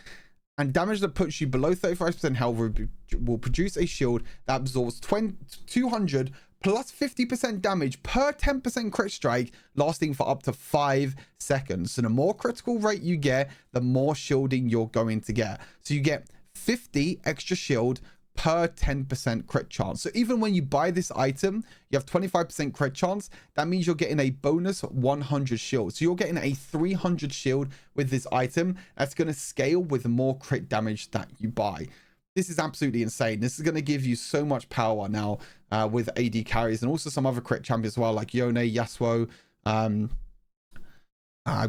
And damage that puts you below 35% health will produce a shield that absorbs 200 plus 50% damage per 10% crit strike, lasting for up to 5 seconds. So the more critical rate you get, the more shielding you're going to get. So you get 50 extra shield per 10% crit chance. So even when you buy this item, you have 25% crit chance. That means you're getting a bonus 100 shield. So you're getting a 300 shield with this item. That's going to scale with the more crit damage that you buy. This is absolutely insane. This is going to give you so much power now with AD carries and also some other crit champions as well, like Yone, Yasuo,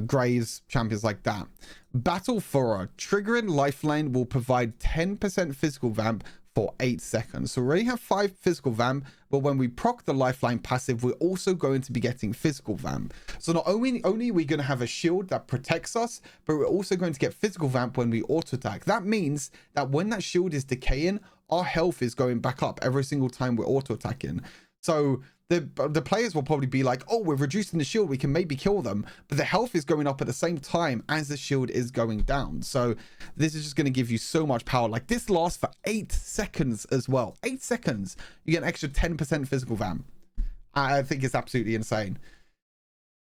Graves, champions like that. Battle Furrow. Triggering Lifeline will provide 10% physical vamp for 8 seconds. So we already have 5 physical vamp, but when we proc the lifeline passive, we're also going to be getting physical vamp. So not only are we going to have a shield that protects us, but we're also going to get physical vamp when we auto attack. That means that when that shield is decaying, our health is going back up every single time we're auto attacking. So the players will probably be like, oh, we're reducing the shield, we can maybe kill them, but the health is going up at the same time as the shield is going down. So this is just going to give you so much power. Like this lasts for 8 seconds as well. 8 seconds, you get an extra 10% physical vamp. I think it's absolutely insane.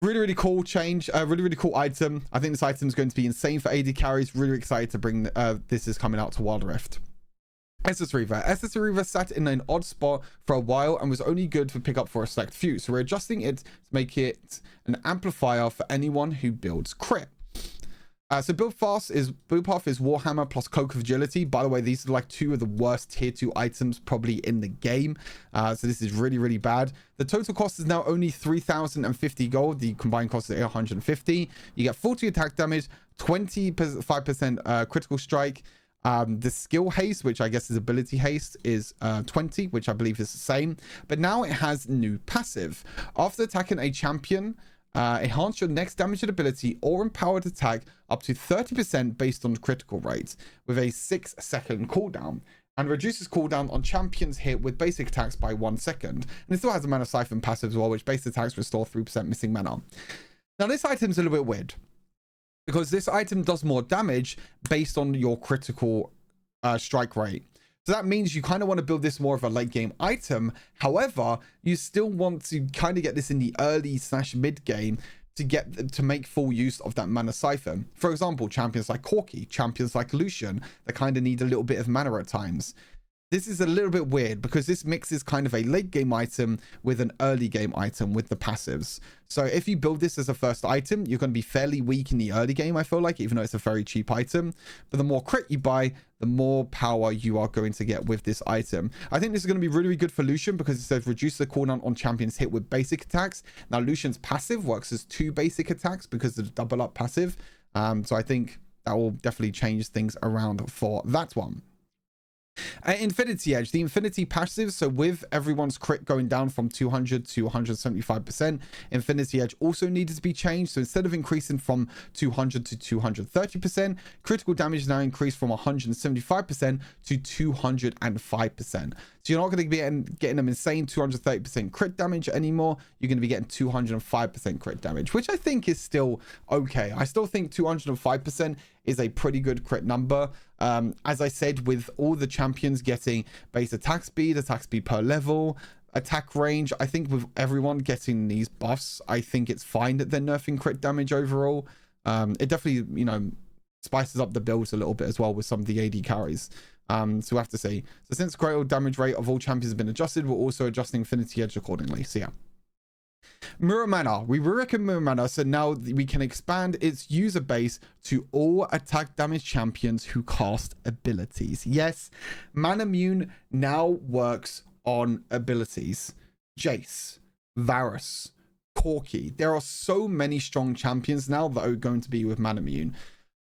Really, really cool change. Really, really cool item. I think this item is going to be insane for AD carries. Really excited to bring this is coming out to Wild Rift. SS Reaver. SS Reaver sat in an odd spot for a while and was only good for pickup for a select few. So we're adjusting it to make it an amplifier for anyone who builds crit. So build path is Warhammer plus Cloak of Agility. By the way, these are like two of the worst tier 2 items probably in the game. So this is really, really bad. The total cost is now only 3,050 gold. The combined cost is 850. You get 40 attack damage, 25% critical strike. The skill haste, which I guess is ability haste, is 20, which I believe is the same. But now it has new passive. After attacking a champion, enhance your next damaged ability or empowered attack up to 30% based on critical rate with a 6-second cooldown, and reduces cooldown on champions hit with basic attacks by 1 second. And it still has a mana siphon passive as well, which base attacks restore 3% missing mana. Now this item's a little bit weird because this item does more damage based on your critical strike rate. So that means you kind of want to build this more of a late game item. However, you still want to kind of get this in the early / mid game to make full use of that mana siphon. For example, champions like Corki, champions like Lucian, that kind of need a little bit of mana at times. This is a little bit weird because this mixes kind of a late game item with an early game item with the passives. So if you build this as a first item, you're going to be fairly weak in the early game, I feel like, even though it's a very cheap item. But the more crit you buy, the more power you are going to get with this item. I think this is going to be really, really good for Lucian because it says reduce the cooldown on champions hit with basic attacks. Now Lucian's passive works as 2 basic attacks because of the double up passive. So I think that will definitely change things around for that one. Infinity Edge, the Infinity passive, so with everyone's crit going down from 200 to 175%, Infinity Edge also needed to be changed. So instead of increasing from 200 to 230%, critical damage now increased from 175% to 205%. So you're not going to be getting an insane 230% crit damage anymore. You're going to be getting 205% crit damage, which I think is still okay. I still think 205% is a pretty good crit number. As I said, with all the champions getting base attack speed per level, attack range, I think with everyone getting these buffs, I think it's fine that they're nerfing crit damage overall. It definitely, you know, spices up the builds a little bit as well with some of the AD carries. So we have to see. So since critical damage rate of all champions has been adjusted, we're also adjusting Infinity Edge accordingly. So yeah. Mirror Mana. We reckon Mirror Mana, so now we can expand its user base to all attack damage champions who cast abilities. Yes, Manamune now works on abilities. Jace, Varus, Corki. There are so many strong champions now that are going to be with Manamune.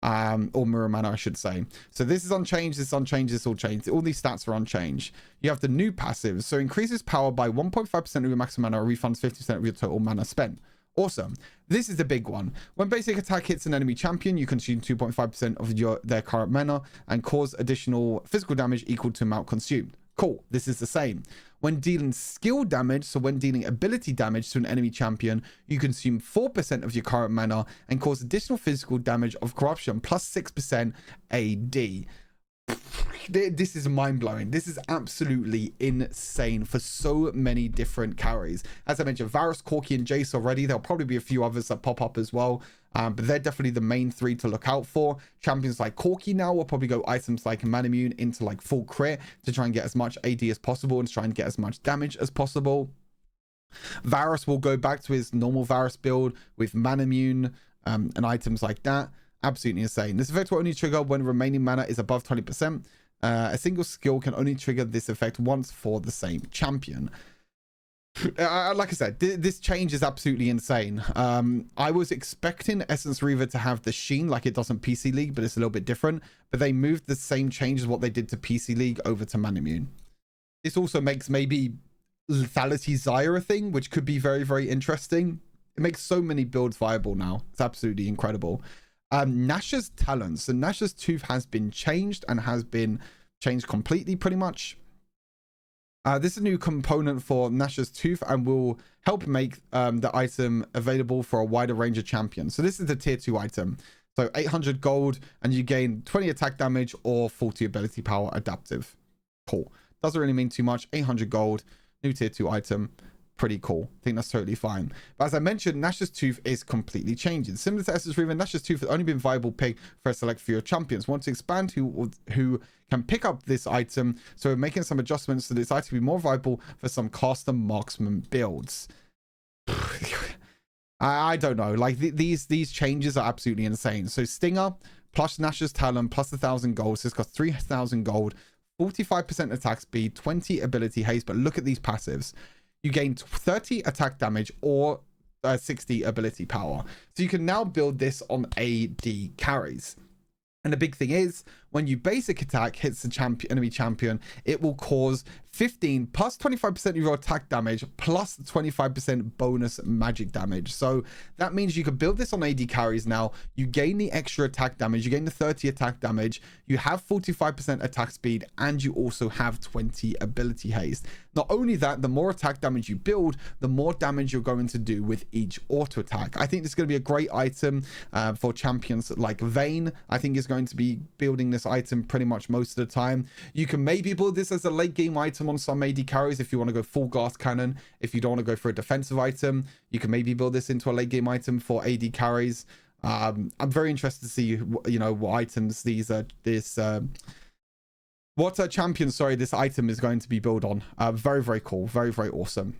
Or Mirror Mana, I should say. So this is unchanged, this unchanged, this all changed. All these stats are unchanged. You have the new passives. So increases power by 1.5% of your maximum mana or refunds 50% of your total mana spent. Awesome. This is the big one. When basic attack hits an enemy champion, you consume 2.5% of their current mana and cause additional physical damage equal to amount consumed. Cool. This is the same. When dealing skill damage, so when dealing ability damage to an enemy champion, you consume 4% of your current mana and cause additional physical damage of corruption plus 6% AD. This is mind-blowing. This is absolutely insane for so many different carries. As I mentioned, Varus, Corki, and Jace already. There'll probably be a few others that pop up as well. But they're definitely the main 3 to look out for. Champions like Corki now will probably go items like Manamune into like full crit to try and get as much AD as possible and try and get as much damage as possible. Varus will go back to his normal Varus build with Manamune and items like that. Absolutely insane. This effect will only trigger when remaining mana is above 20%. A single skill can only trigger this effect once for the same champion. Like I said, this change is absolutely insane. I was expecting Essence Reaver to have the sheen like it does in PC League, but it's a little bit different. But they moved the same change as what they did to PC League over to Manamune. This also makes maybe Lethality Zyra a thing, which could be very, very interesting. It makes so many builds viable now. It's absolutely incredible. Nash's Talons. So Nash's Tooth has been changed and has been changed completely pretty much. This is a new component for Nash's Tooth and will help make the item available for a wider range of champions. So this is the tier 2 item. So 800 gold and you gain 20 attack damage or 40 ability power adaptive. Cool. Doesn't really mean too much. 800 gold, new tier 2 item. Pretty cool. I think that's totally fine. But as I mentioned, Nash's Tooth is completely changing. Similar to Essence Reaver, Nash's Tooth has only been viable pick for a select few champions. Want to expand who can pick up this item, so we're making some adjustments so this item to be more viable for some caster marksman builds. I don't know. Like these changes are absolutely insane. So Stinger plus Nash's Talon plus 1,000 gold. So it's got 3,000 gold, 45% attack speed, 20 ability haste. But look at these passives. You gain 30 attack damage or 60 ability power. So you can now build this on AD carries. And the big thing is, when you basic attack hits the enemy champion, it will cause 15 plus 25% of your attack damage plus 25% bonus magic damage. So that means you can build this on AD carries now. You gain the extra attack damage, you gain the 30 attack damage, you have 45% attack speed, and you also have 20 ability haste. Not only that, the more attack damage you build, the more damage you're going to do with each auto attack. I think this is going to be a great item for champions like Vayne. I think is going to be building this item pretty much most of the time. You can maybe build this as a late game item on some AD carries if you want to go full glass cannon. If you don't want to go for a defensive item, you can maybe build this into a late game item for AD carries. I'm very interested to see, you know, what items what champions, sorry, this item is going to be built on. Very, very cool. Very, very awesome.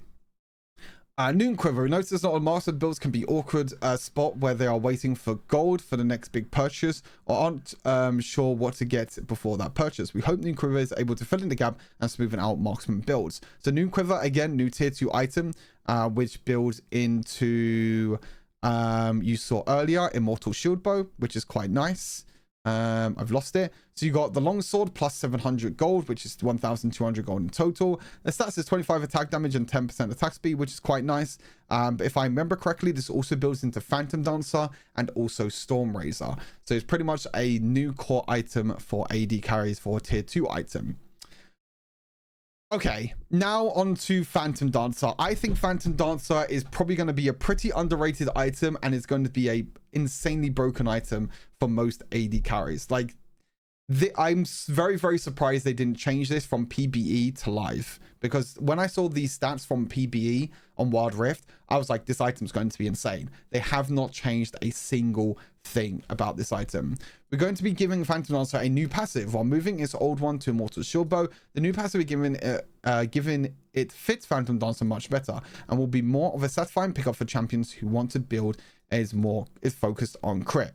Noon Quiver. Notice that on Marksman builds can be awkward spot where they are waiting for gold for the next big purchase or aren't sure what to get before that purchase. We hope Noon Quiver is able to fill in the gap and smoothen out Marksman builds. So Noon Quiver, again, new tier 2 item, which builds into, you saw earlier, Immortal Shield Bow, which is quite nice. I've lost it. So you got the longsword plus 700 gold, which is 1,200 gold in total. The stats is 25 attack damage and 10% attack speed, which is quite nice. But if I remember correctly, this also builds into Phantom Dancer and also Storm Razor. So it's pretty much a new core item for AD carries for a tier 2 item. Okay, now on to Phantom Dancer. I think Phantom Dancer is probably going to be a pretty underrated item, and it's going to be a insanely broken item for most AD carries. Like, I'm very, very surprised they didn't change this from PBE to live, because when I saw these stats from PBE on Wild Rift, I was like, this item's going to be insane. They have not changed a single thing about this item. We're going to be giving Phantom Dancer a new passive while moving its old one to Immortal Shield Bow. The new passive we're given it fits Phantom Dancer much better and will be more of a satisfying pickup for champions who want to build is focused on crit.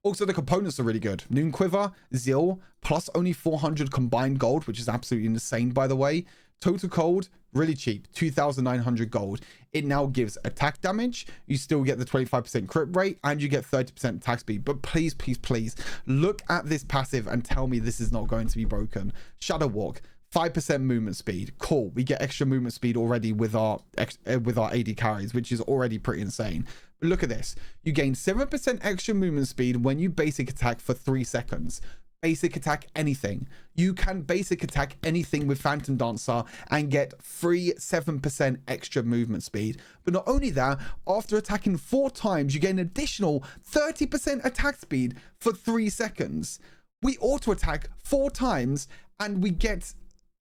Also, the components are really good. Noon Quiver, Zeal, plus only 400 combined gold, which is absolutely insane, by the way. Total gold, really cheap, 2,900 gold. It now gives attack damage. You still get the 25% crit rate, and you get 30% attack speed. But please, please, please, look at this passive and tell me this is not going to be broken. Shadow Walk, 5% movement speed. Cool. We get extra movement speed already with our AD carries, which is already pretty insane. But look at this. You gain 7% extra movement speed when you basic attack for 3 seconds. Basic attack anything. You can basic attack anything with Phantom Dancer and get free 7% extra movement speed. But not only that, after attacking 4 times, you get an additional 30% attack speed for 3 seconds. We auto attack 4 times and we get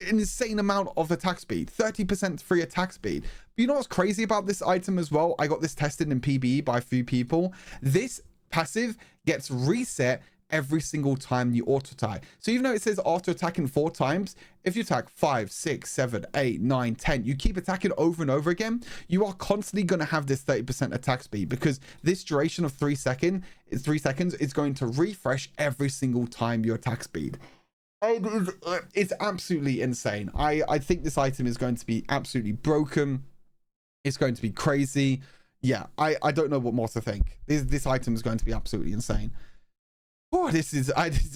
an insane amount of attack speed, 30% free attack speed. But you know what's crazy about this item as well? I got this tested in PBE by a few people. This passive gets reset every single time you auto attack. So even though it says after attacking 4 times, if you attack 5, 6, 7, 8, 9, 10, you keep attacking over and over again, you are constantly going to have this 30% attack speed, because this duration of 3 seconds is going to refresh every single time you attack speed. It's absolutely insane. I think this item is going to be absolutely broken. It's going to be crazy. Yeah, I don't know what more to think. This item is going to be absolutely insane. Oh,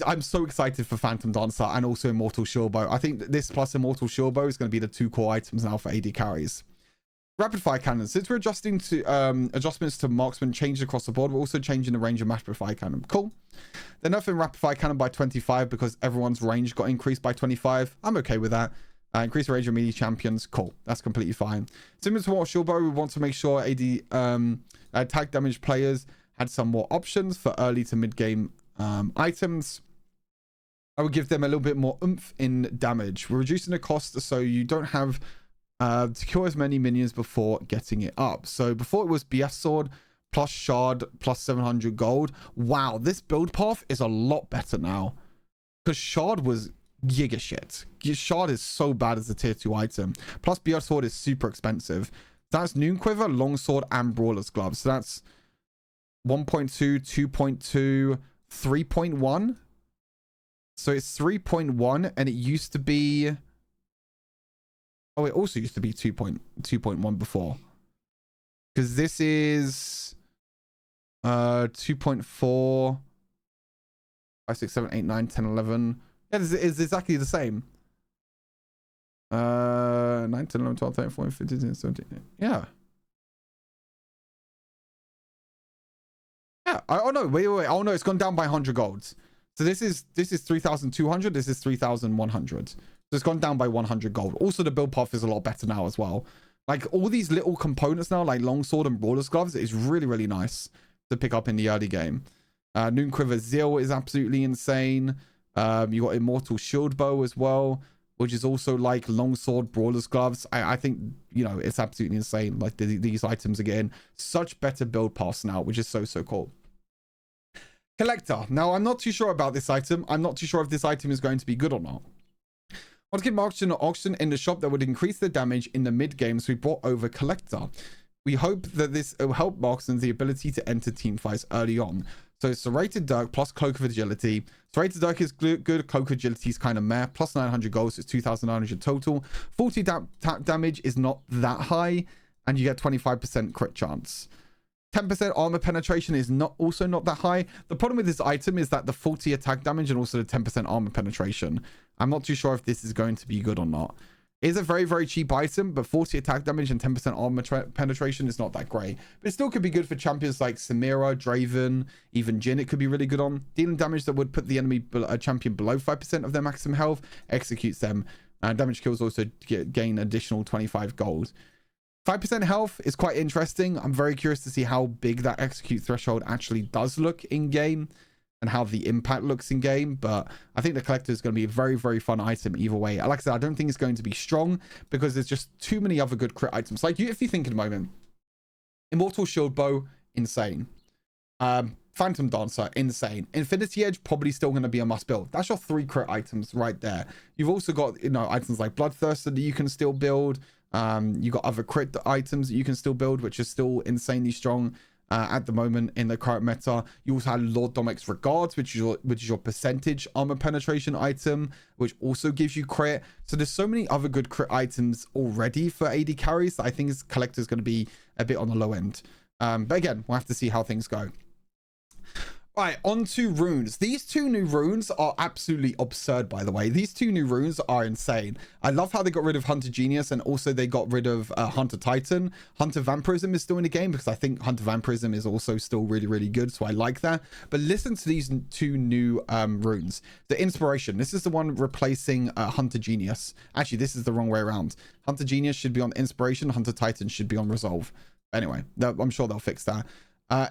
I'm so excited for Phantom Dancer and also Immortal Shield Bow. I think this plus Immortal Shield Bow is going to be the 2 core items now for AD carries. Rapid fire cannon. Since we're adjusting to adjustments to Marksman Changes across the board, we're also changing the range of rapid fire cannon. Cool. They're nerfing rapid fire cannon by 25 because everyone's range got increased by 25. I'm okay with that. Increase the range of melee champions. Cool. That's completely fine. Similar to what Shield Bow, we want to make sure AD attack damage players had some more options for early to mid game items. I would give them a little bit more oomph in damage. We're reducing the cost so you don't have to kill as many minions before getting it up. So before it was BS Sword plus Shard plus 700 gold. Wow, this build path is a lot better now, because Shard was giga shit. Shard is so bad as a tier 2 item. Plus BS Sword is super expensive. That's Noon Quiver, Longsword, and Brawler's Gloves. So that's 1.2, 2.2, 3.1. So it's 3.1, and it used to be... Oh, it also used to be 2.1 before. Because this is 2.4, 5, 6, 7, 8, 9, 10, 11. Yeah, it's exactly the same. 9, 10, 11, 12, 13, 14, 15, 17. Yeah. Yeah. Oh no, wait. Oh no, it's gone down by 100 golds. So this is 3,200. This is 3,100. So it's gone down by 100 gold. Also, the build path is a lot better now as well. Like all these little components now, like Longsword and Brawler's Gloves, is really, really nice to pick up in the early game. Noon Quiver Zeal is absolutely insane. You got Immortal Shield Bow as well, which is also like Longsword, Brawler's Gloves. I think, you know, it's absolutely insane. Like these items are getting such better build paths now, which is so, so cool. Collector. Now, I'm not too sure about this item. I'm not too sure if this item is going to be good or not. I want to get Marksman or auction in the shop that would increase the damage in the mid game, so we brought over Collector. We hope that this will help Marksman the ability to enter team fights early on. So Serrated Dirk plus Cloak of Agility. Serrated Dirk is good. Cloak of Agility is kind of meh. Plus 900 gold, so it's 2,900 total. 40 damage is not that high, and you get 25% crit chance. 10% armor penetration is also not that high. The problem with this item is that the 40 attack damage and also the 10% armor penetration. I'm not too sure if this is going to be good or not. It is a very, very cheap item, but 40 attack damage and 10% armor penetration is not that great. But it still could be good for champions like Samira, Draven, even Jhin. It could be really good on. Dealing damage that would put the enemy champion below 5% of their maximum health, executes them. Damage kills also gain additional 25 gold. 5% health is quite interesting. I'm very curious to see how big that execute threshold actually does look in game and how the impact looks in game. But I think the collector is going to be a very, very fun item either way. Like I said, I don't think it's going to be strong because there's just too many other good crit items. Like if you think in a moment, Immortal Shield Bow, insane. Phantom Dancer, insane. Infinity Edge, probably still going to be a must build. That's your 3 crit items right there. You've also got, you know, items like Bloodthirster that you can still build. You got other crit items that you can still build, which is still insanely strong at the moment in the current meta. You also have Lord Domic's Regards, which is your percentage armor penetration item, which also gives you crit. So there's so many other good crit items already for AD carries that I think this collector is going to be a bit on the low end. But again, we'll have to see how things go. Right, on to runes. These 2 new runes are absolutely absurd, by the way. These 2 new runes are insane. I love how they got rid of Hunter Genius and also they got rid of Hunter Titan. Hunter Vampirism is still in the game because I think Hunter Vampirism is also still really, really good. So I like that. But listen to these 2 new runes. The Inspiration. This is the one replacing Hunter Genius. Actually, this is the wrong way around. Hunter Genius should be on Inspiration. Hunter Titan should be on Resolve. Anyway, I'm sure they'll fix that.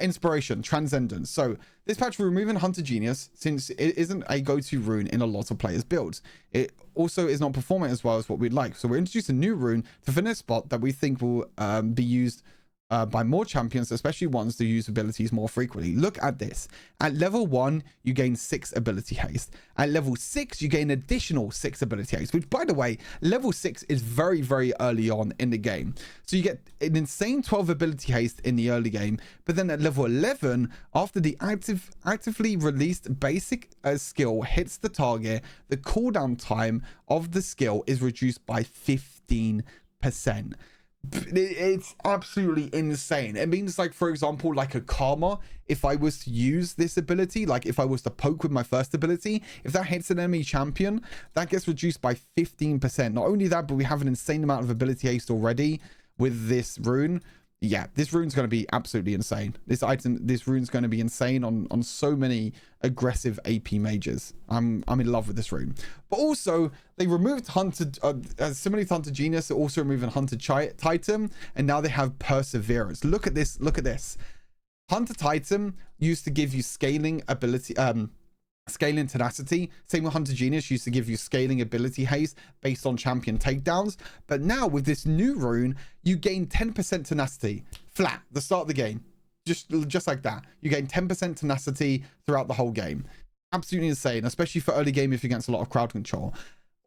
Inspiration, Transcendence. So this patch, we're removing Hunter Genius since it isn't a go-to rune in a lot of players' builds. It also is not performing as well as what we'd like. So we're introducing a new rune to fill this spot that we think will be used by more champions, especially ones that use abilities more frequently. Look at this. At level 1, you gain 6 ability haste. At level 6, you gain additional 6 ability haste, which, by the way, level 6 is very, very early on in the game. So you get an insane 12 ability haste in the early game, but then at level 11, after the actively released basic skill hits the target, the cooldown time of the skill is reduced by 15%. It's absolutely insane. It means, like, for example, like a Karma, if I was to use this ability, like if I was to poke with my first ability, if that hits an enemy champion, that gets reduced by 15%. Not only that, but we have an insane amount of ability haste already with this rune. Yeah, this rune's going to be absolutely insane. This rune's going to be insane on so many aggressive AP mages. I'm in love with this rune. But also, they removed Hunter, similarly to Hunter Genius, they're also removing Hunter Titan, and now they have Perseverance. Look at this. Look at this. Hunter Titan used to give you scaling ability, scaling tenacity. Same with Hunter Genius, used to give you scaling ability haste based on champion takedowns. But now with this new rune, you gain 10% tenacity flat the start of the game. Just like that. You gain 10% tenacity throughout the whole game. Absolutely insane, especially for early game if you're against a lot of crowd control.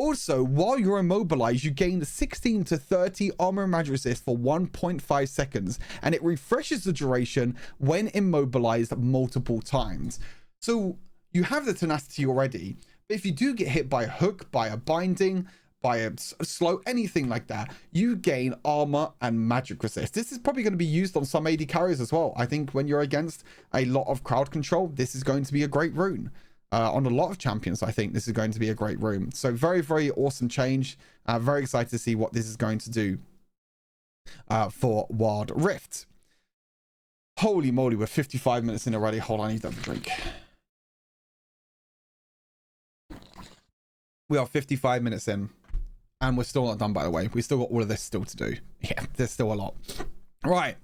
Also, while you're immobilized, you gain 16 to 30 armor and magic resist for 1.5 seconds, and it refreshes the duration when immobilized multiple times. So you have the tenacity already, but if you do get hit by a hook, by a binding, by a slow, anything like that, you gain armor and magic resist. This is probably going to be used on some AD carriers as well. I think when you're against a lot of crowd control, this is going to be a great rune. On a lot of champions, I think this is going to be a great rune. So very, very awesome change. Very excited to see what this is going to do for Wild Rift. Holy moly, we're 55 minutes in already. Hold on, I need to have a drink. We are 55 minutes in, and we're still not done, by the way. We still got all of this still to do. Yeah, there's still a lot. Right.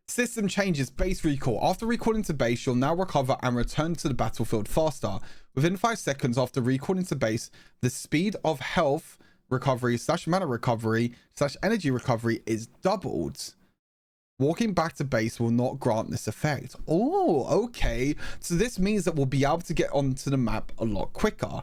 System changes. Base recall. After recalling to base, you'll now recover and return to the battlefield faster. Within 5 seconds after recalling to base, the speed of health recovery / mana recovery / energy recovery is doubled. Walking back to base will not grant this effect. Oh, okay. So this means that we'll be able to get onto the map a lot quicker.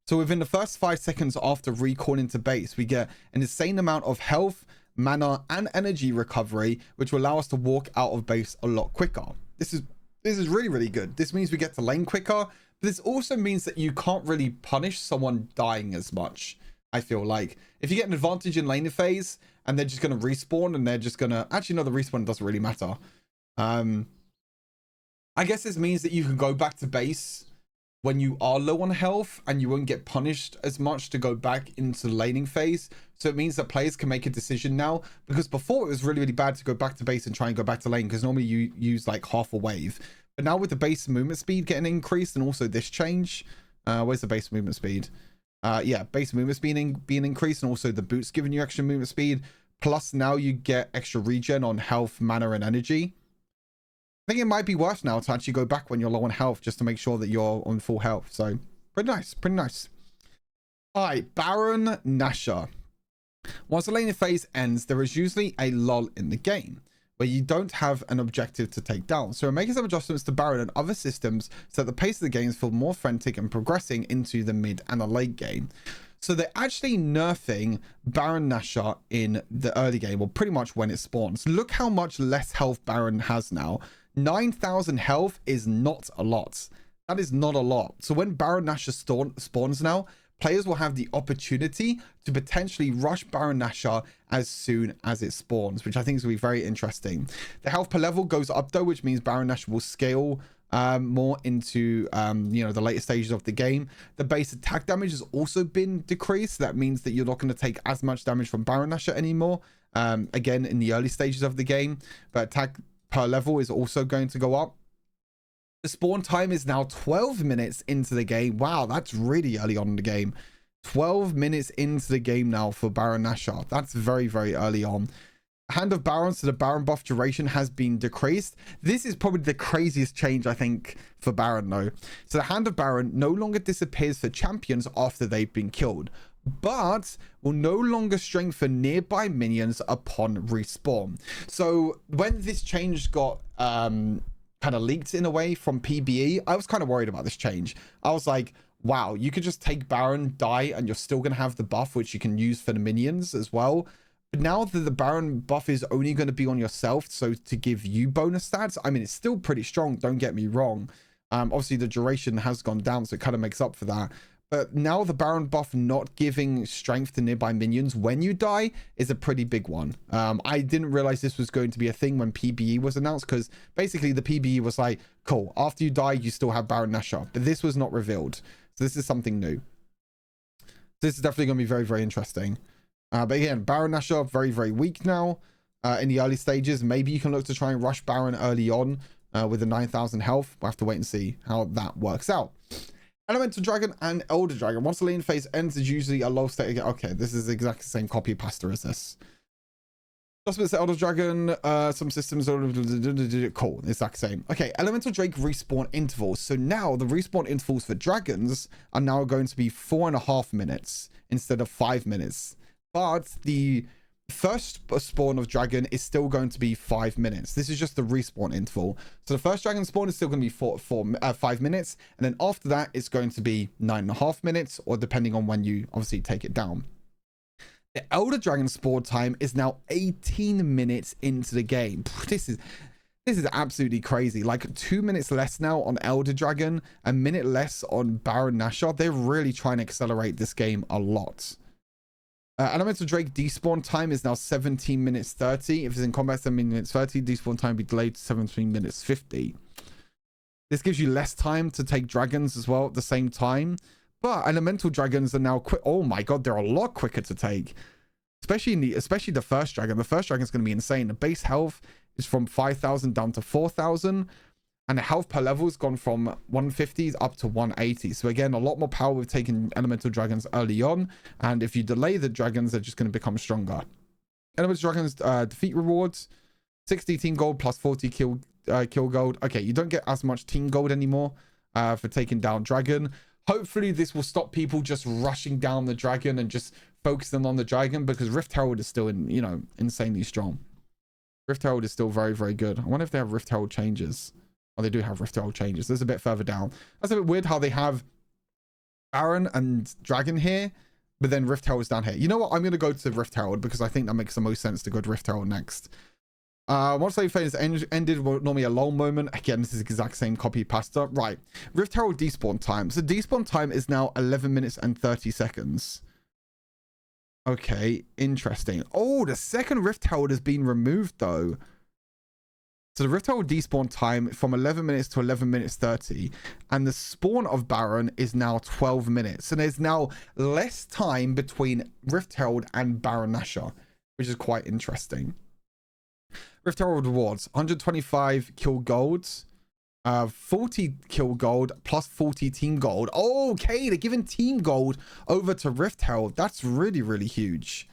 So within the first 5 seconds after recalling to base, we get an insane amount of health, mana, and energy recovery, which will allow us to walk out of base a lot quicker. This is really, really good. This means we get to lane quicker. But this also means that you can't really punish someone dying as much. I feel like if you get an advantage in laning phase and they're just going to respawn and they're just going to actually, no, the respawn doesn't really matter. I guess this means that you can go back to base when you are low on health and you won't get punished as much to go back into the laning phase. So it means that players can make a decision now, because before it was really, really bad to go back to base and try and go back to lane, because normally you use like half a wave. But now with the base movement speed getting increased and also this change, where's the base movement speed? Yeah, base movement speed being increased, and also the boots giving you extra movement speed. Plus now you get extra regen on health, mana, and energy. I think it might be worth now to actually go back when you're low on health, just to make sure that you're on full health. So pretty nice, pretty nice. All right, Baron Nashor. Once the laning phase ends, there is usually a lull in the game where you don't have an objective to take down. So we're making some adjustments to Baron and other systems so that the pace of the games feel more frantic and progressing into the mid and the late game. So they're actually nerfing Baron Nashor in the early game, or pretty much when it spawns. Look how much less health Baron has now. 9,000 health is not a lot. That is not a lot. So when Baron Nashor spawns now, players will have the opportunity to potentially rush Baron Nashor as soon as it spawns, which I think is going to be very interesting. The health per level goes up though, which means Baron Nashor will scale more into you know, the later stages of the game. The base attack damage has also been decreased. That means that you're not going to take as much damage from Baron Nashor anymore, again in the early stages of the game. But attack per level is also going to go up. The spawn time is now 12 minutes into the game. Wow, that's really early on in the game. 12 minutes into the game now for Baron Nashor. That's very, very early on. Hand of Baron, so the Baron buff duration has been decreased. This is probably the craziest change, I think, for Baron though. So the Hand of Baron no longer disappears for champions after they've been killed, but will no longer strengthen nearby minions upon respawn. So when this change got kind of leaked in a way from PBE, I was kind of worried about this change. I was like, wow, you could just take Baron, die, and you're still going to have the buff, which you can use for the minions as well. But now that the Baron buff is only going to be on yourself, so to give you bonus stats, I mean, it's still pretty strong, don't get me wrong. Obviously, the duration has gone down, so it kind of makes up for that. But now the Baron buff not giving strength to nearby minions when you die is a pretty big one. I didn't realize this was going to be a thing when PBE was announced, because basically the PBE was like, cool, after you die, you still have Baron Nashor. But this was not revealed. So this is something new. This is definitely going to be very, very interesting. But again, Baron Nashor, very, very weak now in the early stages. Maybe you can look to try and rush Baron early on with the 9,000 health. We'll have to wait and see how that works out. Elemental Dragon and Elder Dragon. Once the laning phase ends, is usually a low state again. Okay, this is exactly the same copy pasta as this. Adjustments to Elder Dragon, some systems are cool. It's exactly the same. Okay, Elemental Drake respawn intervals. So now the respawn intervals for dragons are now going to be 4.5 minutes instead of 5 minutes. But the first spawn of dragon is still going to be 5 minutes. This is just the respawn interval. So the first dragon spawn is still going to be 5 minutes, and then after that it's going to be 9.5 minutes, or depending on when you obviously take it down. The elder dragon spawn time is now 18 minutes into the game. This is absolutely crazy. Like 2 minutes less now on elder dragon, a minute less on Baron Nashor. They're really trying to accelerate this game a lot. Elemental Drake despawn time is now 17 minutes 30. If it's in combat, 17 minutes 30. Despawn time be delayed to 17 minutes 50. This gives you less time to take dragons as well at the same time. But elemental dragons are now quick. Oh my god, they're a lot quicker to take. Especially the first dragon. The first dragon is going to be insane. The base health is from 5,000 down to 4,000. And the health per level has gone from 150 up to 180. So again, a lot more power with taking elemental dragons early on. And if you delay the dragons, they're just going to become stronger. Elemental dragons defeat rewards. 60 team gold plus 40 kill gold. Okay, you don't get as much team gold anymore for taking down dragon. Hopefully this will stop people just rushing down the dragon and just focusing on the dragon, because Rift Herald is still insanely strong. Rift Herald is still very, very good. I wonder if they have Rift Herald changes. Oh, they do have Rift Herald changes. There's a bit further down. That's a bit weird how they have Baron and Dragon here, but then Rift Herald is down here. You know what? I'm going to go to Rift Herald because I think that makes the most sense to go to Rift Herald next. Once late phase ended, well, normally a lull moment. Again, this is the exact same copy pasta. Right. Rift Herald despawn time. So despawn time is now 11 minutes and 30 seconds. Okay, interesting. Oh, the second Rift Herald has been removed though. So the Rift Herald despawn time from 11 minutes to 11 minutes 30. And the spawn of Baron is now 12 minutes. So there's now less time between Rift Herald and Baron Nashor, which is quite interesting. Rift Herald rewards 125 kill golds, 40 kill gold plus 40 team gold. Oh, okay, they're giving team gold over to Rift Herald. That's really, really huge.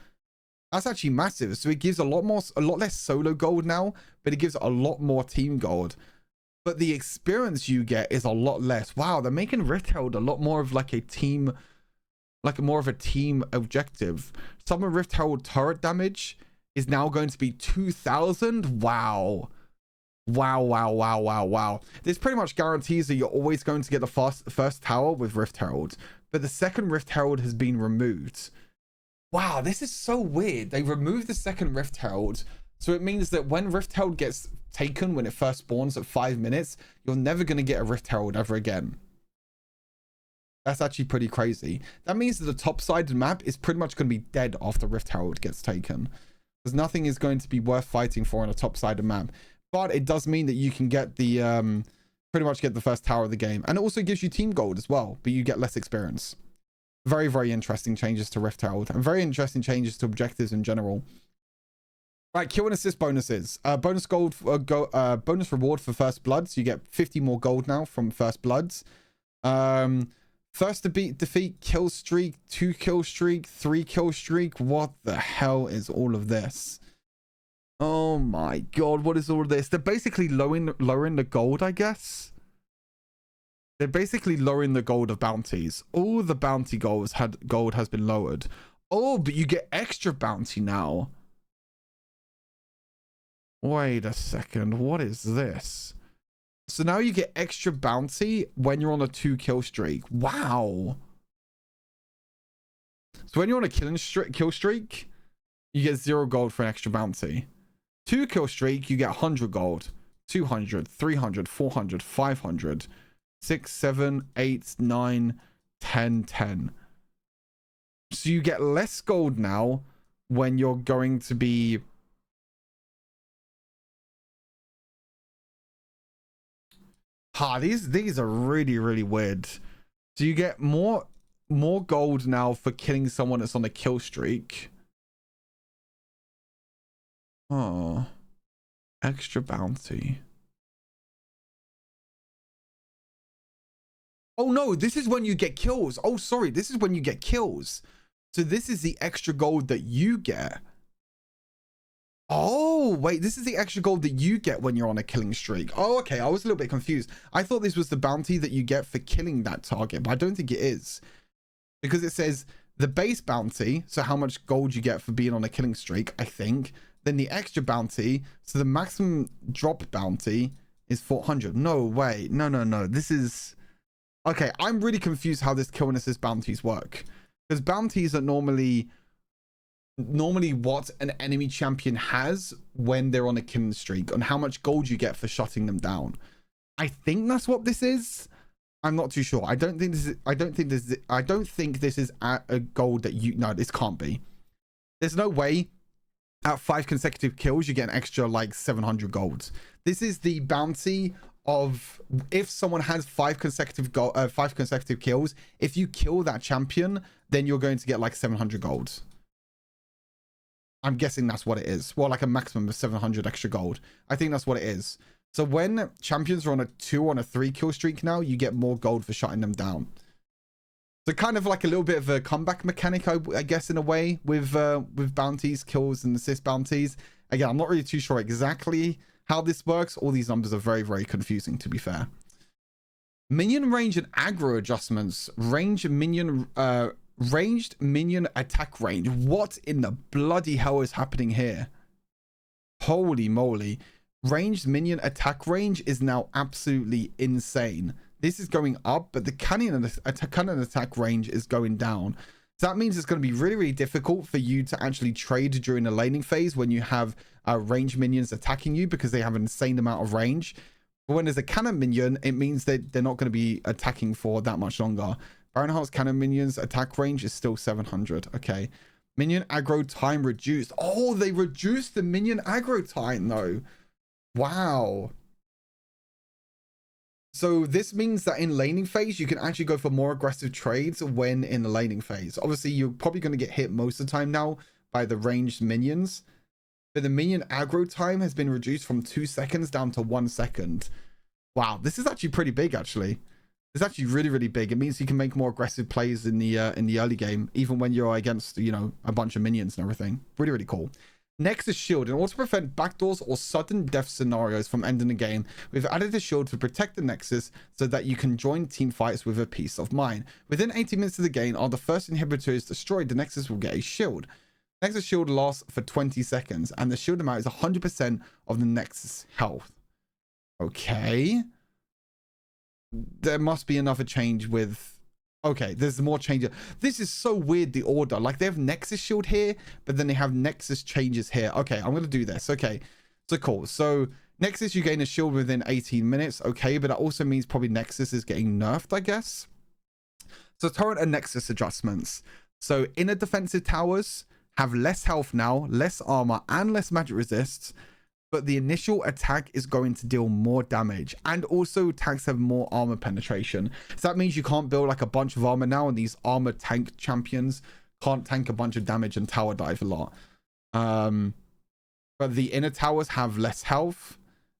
That's actually massive. So it gives a lot less solo gold now, but it gives a lot more team gold. But the experience you get is a lot less. Wow, they're making Rift Herald a lot more of like a team, like more of a team objective. Some of Rift Herald turret damage is now going to be 2,000. Wow. Wow. This pretty much guarantees that you're always going to get the first tower with Rift Herald. But the second Rift Herald has been removed. Wow, this is so weird. They removed the second Rift Herald. So it means that when Rift Herald gets taken, when it first spawns at 5 minutes, you're never going to get a Rift Herald ever again. That's actually pretty crazy. That means that the top-sided map is pretty much going to be dead after Rift Herald gets taken. Because nothing is going to be worth fighting for on a top-sided map. But it does mean that you can get the pretty much get the first tower of the game. And it also gives you team gold as well, but you get less experience. Very, very interesting changes to Rift Herald, and very interesting changes to objectives in general. Right, kill and assist bonuses. Bonus reward for first bloods. You get 50 more gold now from first bloods. First to defeat kill streak, 2 kill streak, 3 kill streak. What the hell is all of this? Oh my god, what is all of this? They're basically lowering the gold, I guess. They're basically lowering the gold of bounties. All the bounty gold has been lowered. Oh, but you get extra bounty now. Wait a second, what is this? So now you get extra bounty when you're on a 2 kill streak. Wow. So when you're on a kill streak, you get 0 gold for an extra bounty. 2 kill streak, you get 100 gold. 200, 300, 400, 500, 6, 7, 8, 9, 10, 10. So you get less gold now when you're going to be... These are really, really weird. So you get more gold now for killing someone that's on a kill streak. Oh, extra bounty. Oh no, this is when you get kills. Oh, sorry, this is when you get kills. So this is the extra gold that you get. Oh, wait, this is the extra gold that you get when you're on a killing streak. Oh, okay, I was a little bit confused. I thought this was the bounty that you get for killing that target, but I don't think it is. Because it says the base bounty, so how much gold you get for being on a killing streak, I think. Then the extra bounty, so the maximum drop bounty is 400. No way. No. This is... Okay, I'm really confused how this kill and assist bounties work. Because bounties are normally what an enemy champion has when they're on a killing streak, on how much gold you get for shutting them down. I think that's what this is. I'm not too sure. I don't think this is at a gold that you... No, this can't be. There's no way at 5 consecutive kills you get an extra like 700 gold. This is the bounty of if someone has 5 consecutive kills, if you kill that champion, then you're going to get like 700 gold. I'm guessing that's what it is. Well, like a maximum of 700 extra gold. I think that's what it is. So when champions are on a 2 on a 3 kill streak now, you get more gold for shutting them down. So kind of like a little bit of a comeback mechanic, I guess, in a way, with bounties, kills, and assist bounties. Again, I'm not really too sure exactly how this works. All these numbers are very, very confusing, to be fair. Minion range and aggro adjustments. Ranged minion attack range. What in the bloody hell is happening here? Holy moly. Ranged minion attack range is now absolutely insane. This is going up, but the cannon attack range is going down. So that means it's going to be really, really difficult for you to actually trade during the laning phase when you have ranged minions attacking you, because they have an insane amount of range. But when there's a cannon minion, it means that they're not going to be attacking for that much longer. Baronhart's cannon minions attack range is still 700. Okay. Minion aggro time reduced. Oh, they reduced the minion aggro time though. Wow. So this means that in laning phase, you can actually go for more aggressive trades when in the laning phase. Obviously, you're probably going to get hit most of the time now by the ranged minions. But the minion aggro time has been reduced from 2 seconds down to 1 second. Wow, this is actually pretty big, actually. It's actually really, really big. It means you can make more aggressive plays in the early game, even when you're against, you know, a bunch of minions and everything. Really, really cool. Nexus shield. In order to prevent backdoors or sudden death scenarios from ending the game, we've added a shield to protect the Nexus so that you can join team fights with a peace of mind. Within 80 minutes of the game, or the first inhibitor is destroyed, the Nexus will get a shield. Nexus shield lasts for 20 seconds, and the shield amount is 100% of the Nexus health. Okay. There must be another change with... Okay, there's more changes. This is so weird, the order. Like, they have Nexus shield here, but then they have Nexus changes here. Okay, I'm going to do this. Okay, so cool. So, Nexus, you gain a shield within 18 minutes. Okay, but that also means probably Nexus is getting nerfed, I guess. So, turret and Nexus adjustments. So, inner defensive towers have less health now, less armor, and less magic resists. But the initial attack is going to deal more damage, and also tanks have more armor penetration. So that means you can't build like a bunch of armor now, and these armor tank champions can't tank a bunch of damage and tower dive a lot. But the inner towers have less health,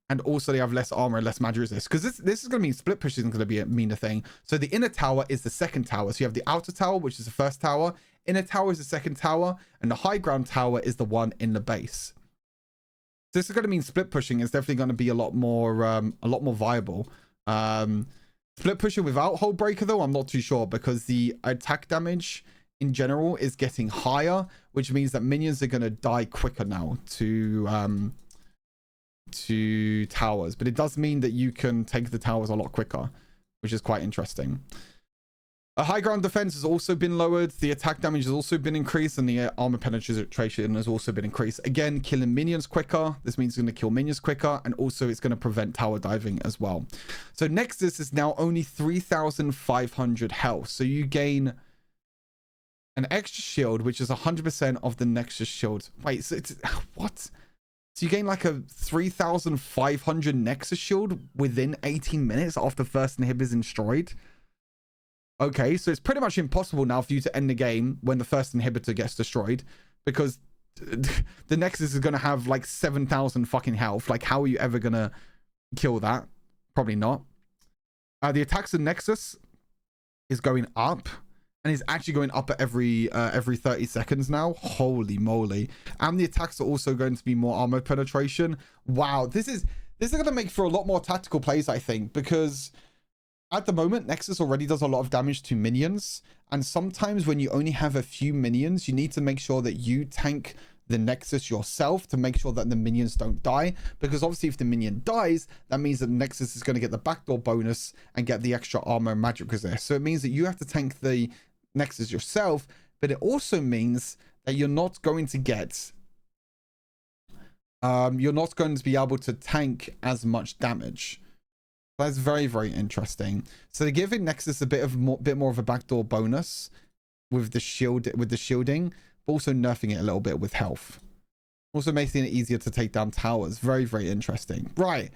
and also they have less armor and less magic resist, because this is going to mean split push isn't going to be a meaner thing. So the inner tower is the second tower. So you have the outer tower, which is the first tower, inner tower is the second tower, and the high ground tower is the one in the base. This is going to mean split pushing is definitely going to be a lot more viable. Split pushing without hold breaker though, I'm not too sure, because the attack damage in general is getting higher, which means that minions are going to die quicker now to towers. But it does mean that you can take the towers a lot quicker, which is quite interesting. A high ground defense has also been lowered. The attack damage has also been increased, and the armor penetration has also been increased. Again, killing minions quicker. This means it's going to kill minions quicker, and also it's going to prevent tower diving as well. So Nexus is now only 3,500 health. So you gain an extra shield, which is 100% of the Nexus shield. Wait, so it's what? So you gain like a 3,500 Nexus shield within 18 minutes after first inhibitor is destroyed. Okay, so it's pretty much impossible now for you to end the game when the first inhibitor gets destroyed, because the Nexus is going to have like 7,000 fucking health. Like, how are you ever going to kill that? Probably not. The attacks of Nexus is going up, and is actually going up at every 30 seconds now. Holy moly. And the attacks are also going to be more armor penetration. Wow, this is going to make for a lot more tactical plays, I think, because At the moment, Nexus already does a lot of damage to minions, and sometimes when you only have a few minions, you need to make sure that you tank the Nexus yourself to make sure that the minions don't die, because obviously if the minion dies, that means that Nexus is going to get the backdoor bonus and get the extra armor and magic resist. So it means that you have to tank the Nexus yourself, but it also means that you're not going to get you're not going to be able to tank as much damage. That's very, very interesting. So they're giving Nexus a bit more of a backdoor bonus with the shielding, but also nerfing it a little bit with health. Also making it easier to take down towers. Very, very interesting. Right.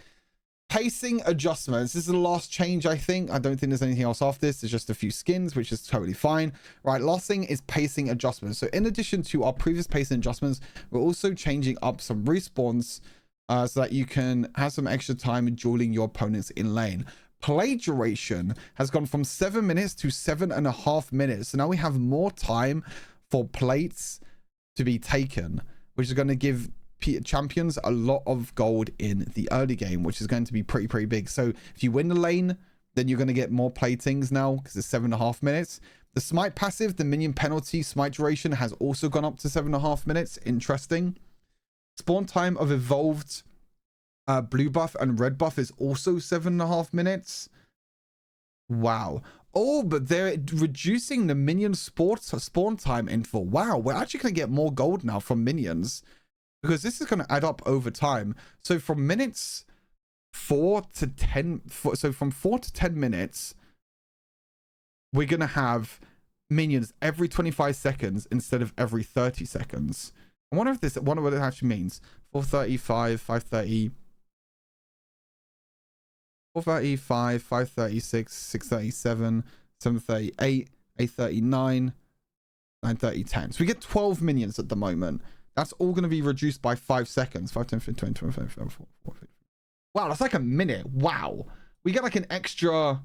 Pacing adjustments. This is the last change, I think. I don't think there's anything else after this. There's just a few skins, which is totally fine. Right, last thing is pacing adjustments. So in addition to our previous pacing adjustments, we're also changing up some respawns so that you can have some extra time dueling your opponents in lane. Play duration has gone from 7 minutes to 7.5 minutes. So now we have more time for plates to be taken, which is going to give champions a lot of gold in the early game, which is going to be pretty big. So if you win the lane, then you're going to get more platings now because it's 7.5 minutes. The smite passive, the minion penalty smite duration has also gone up to 7.5 minutes. Interesting. Spawn time of evolved blue buff and red buff is also 7.5 minutes. Wow. Oh, but they're reducing the minion spawn time interval. Wow, we're actually going to get more gold now from minions, because this is going to add up over time. So from minutes 4 to 10, so from 4 to 10 minutes, we're going to have minions every 25 seconds instead of every 30 seconds. I wonder what it actually means. 435, 530, 435, 536, 637, 738, 839, 930, 10. So we get 12 minions at the moment. That's all going to be reduced by 5 seconds. 5, 10, 15, 20, 25, 24, 25. Wow, that's like a minute. Wow. We get like an extra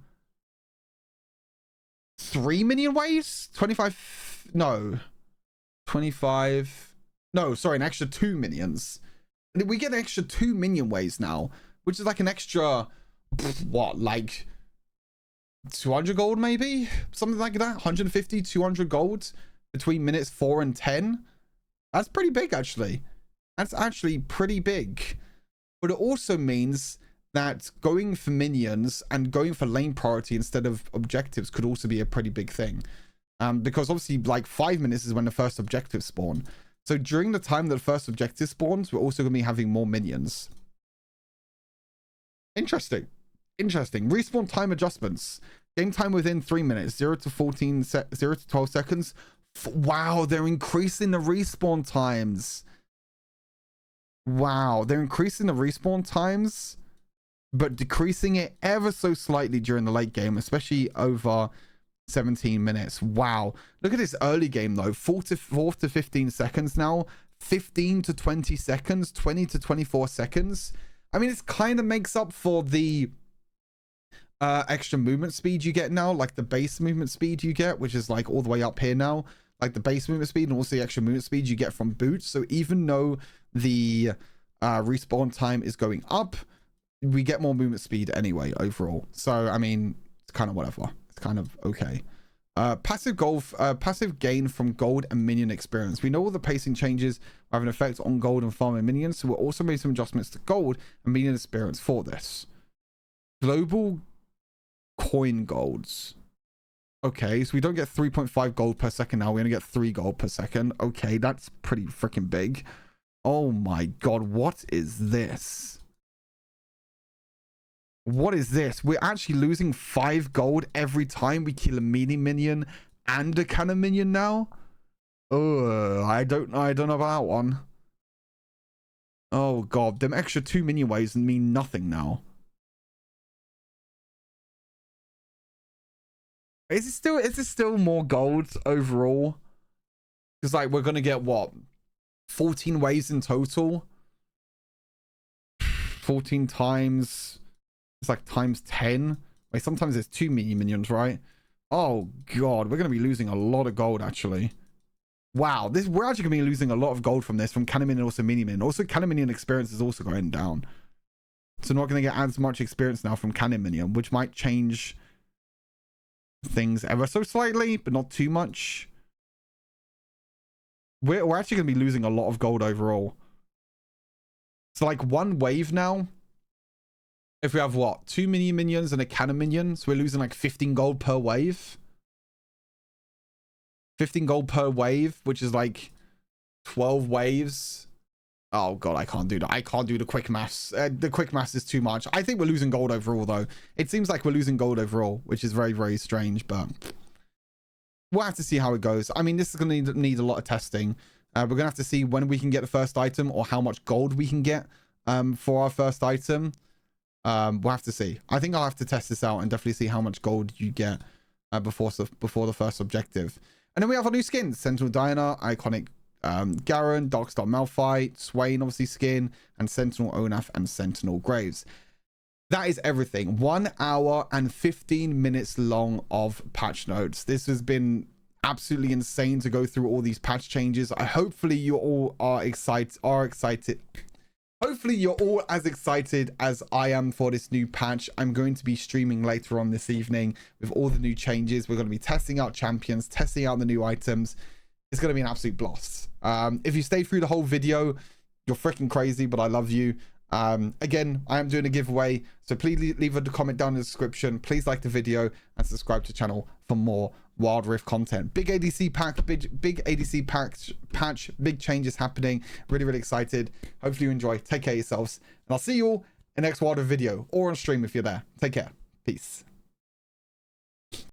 3 minion waves? 25? No. 25. No, sorry, an extra 2 minions. We get an extra 2 minion waves now, which is like an extra, what, like 200 gold maybe? Something like that. 150, 200 gold between minutes 4 and 10. That's pretty big, actually. That's actually pretty big. But it also means that going for minions and going for lane priority instead of objectives could also be a pretty big thing. Because obviously, like 5 minutes is when the first objective spawn. So during the time that the first objective spawns, we're also going to be having more minions. Interesting. Interesting. Respawn time adjustments. Game time within 3 minutes. 0 to 12 seconds. Wow, they're increasing the respawn times. Wow, they're increasing the respawn times, but decreasing it ever so slightly during the late game, especially over 17 minutes. Wow, look at this early game though. 4 to 15 seconds now, 15 to 20 seconds, 20 to 24 seconds. I mean, it kind of makes up for the extra movement speed you get now, like the base movement speed you get, which is like all the way up here now. Like the base movement speed and also the extra movement speed you get from boots. So even though the respawn time is going up, we get more movement speed anyway overall. So I mean, it's kind of whatever. It's kind of okay. Passive gain from gold and minion experience. We know all the pacing changes have an effect on gold and farming minions, so we'll also make some adjustments to gold and minion experience for this. Global coin golds. Okay, so we don't get 3.5 gold per second now. We only get 3 gold per second. Okay, that's pretty freaking big. Oh my god, what is this? What is this? We're actually losing 5 gold every time we kill a melee minion and a cannon minion now? Oh, I don't know about that one. Oh god, them extra 2 minion waves mean nothing now. Is it still more gold overall? Because like we're gonna get what, 14 waves in total? 14 times, it's like times 10. Wait, sometimes there's 2 minions, right? Oh god, we're gonna be losing a lot of gold actually. Wow, we're actually gonna be losing a lot of gold from this, from cannon minion and also mini minion. Also cannon minion experience is also going down. So not gonna get as much experience now from cannon minion, which might change things ever so slightly, but not too much. We're actually going to be losing a lot of gold overall. So like one wave now, if we have what, 2 mini minions and a cannon minion, so we're losing like 15 gold per wave. 15 gold per wave, which is like 12 waves. Oh god, I can't do that. I can't do the quick maths. The quick maths is too much. I think we're losing gold overall though. It seems like we're losing gold overall, which is very, very strange, but we'll have to see how it goes. I mean, this is going to need a lot of testing. We're going to have to see when we can get the first item or how much gold we can get for our first item. We'll have to see. I think I'll have to test this out and definitely see how much gold you get before the first objective. And then we have our new skins: Sentinel Diana, Iconic Garen, Darkstar Malphite, Swain obviously skin, and Sentinel Onaf and Sentinel Graves. That is everything. 1 hour and 15 minutes long of patch notes. This has been absolutely insane to go through all these patch changes. Hopefully you all are excited. Hopefully you're all as excited as I am for this new patch. I'm going to be streaming later on this evening with all the new changes. We're going to be testing out champions, testing out the new items. It's going to be an absolute blast. If you stay through the whole video, you're freaking crazy, but I love you. Again, I am doing a giveaway, so please leave a comment down in the description. Please like the video and subscribe to the channel for more Wild Rift content. Big ADC pack, big ADC patch, big changes happening. Really, really excited. Hopefully you enjoy. Take care of yourselves, and I'll see you all in the next Wild Rift video or on stream if you're there. Take care. Peace.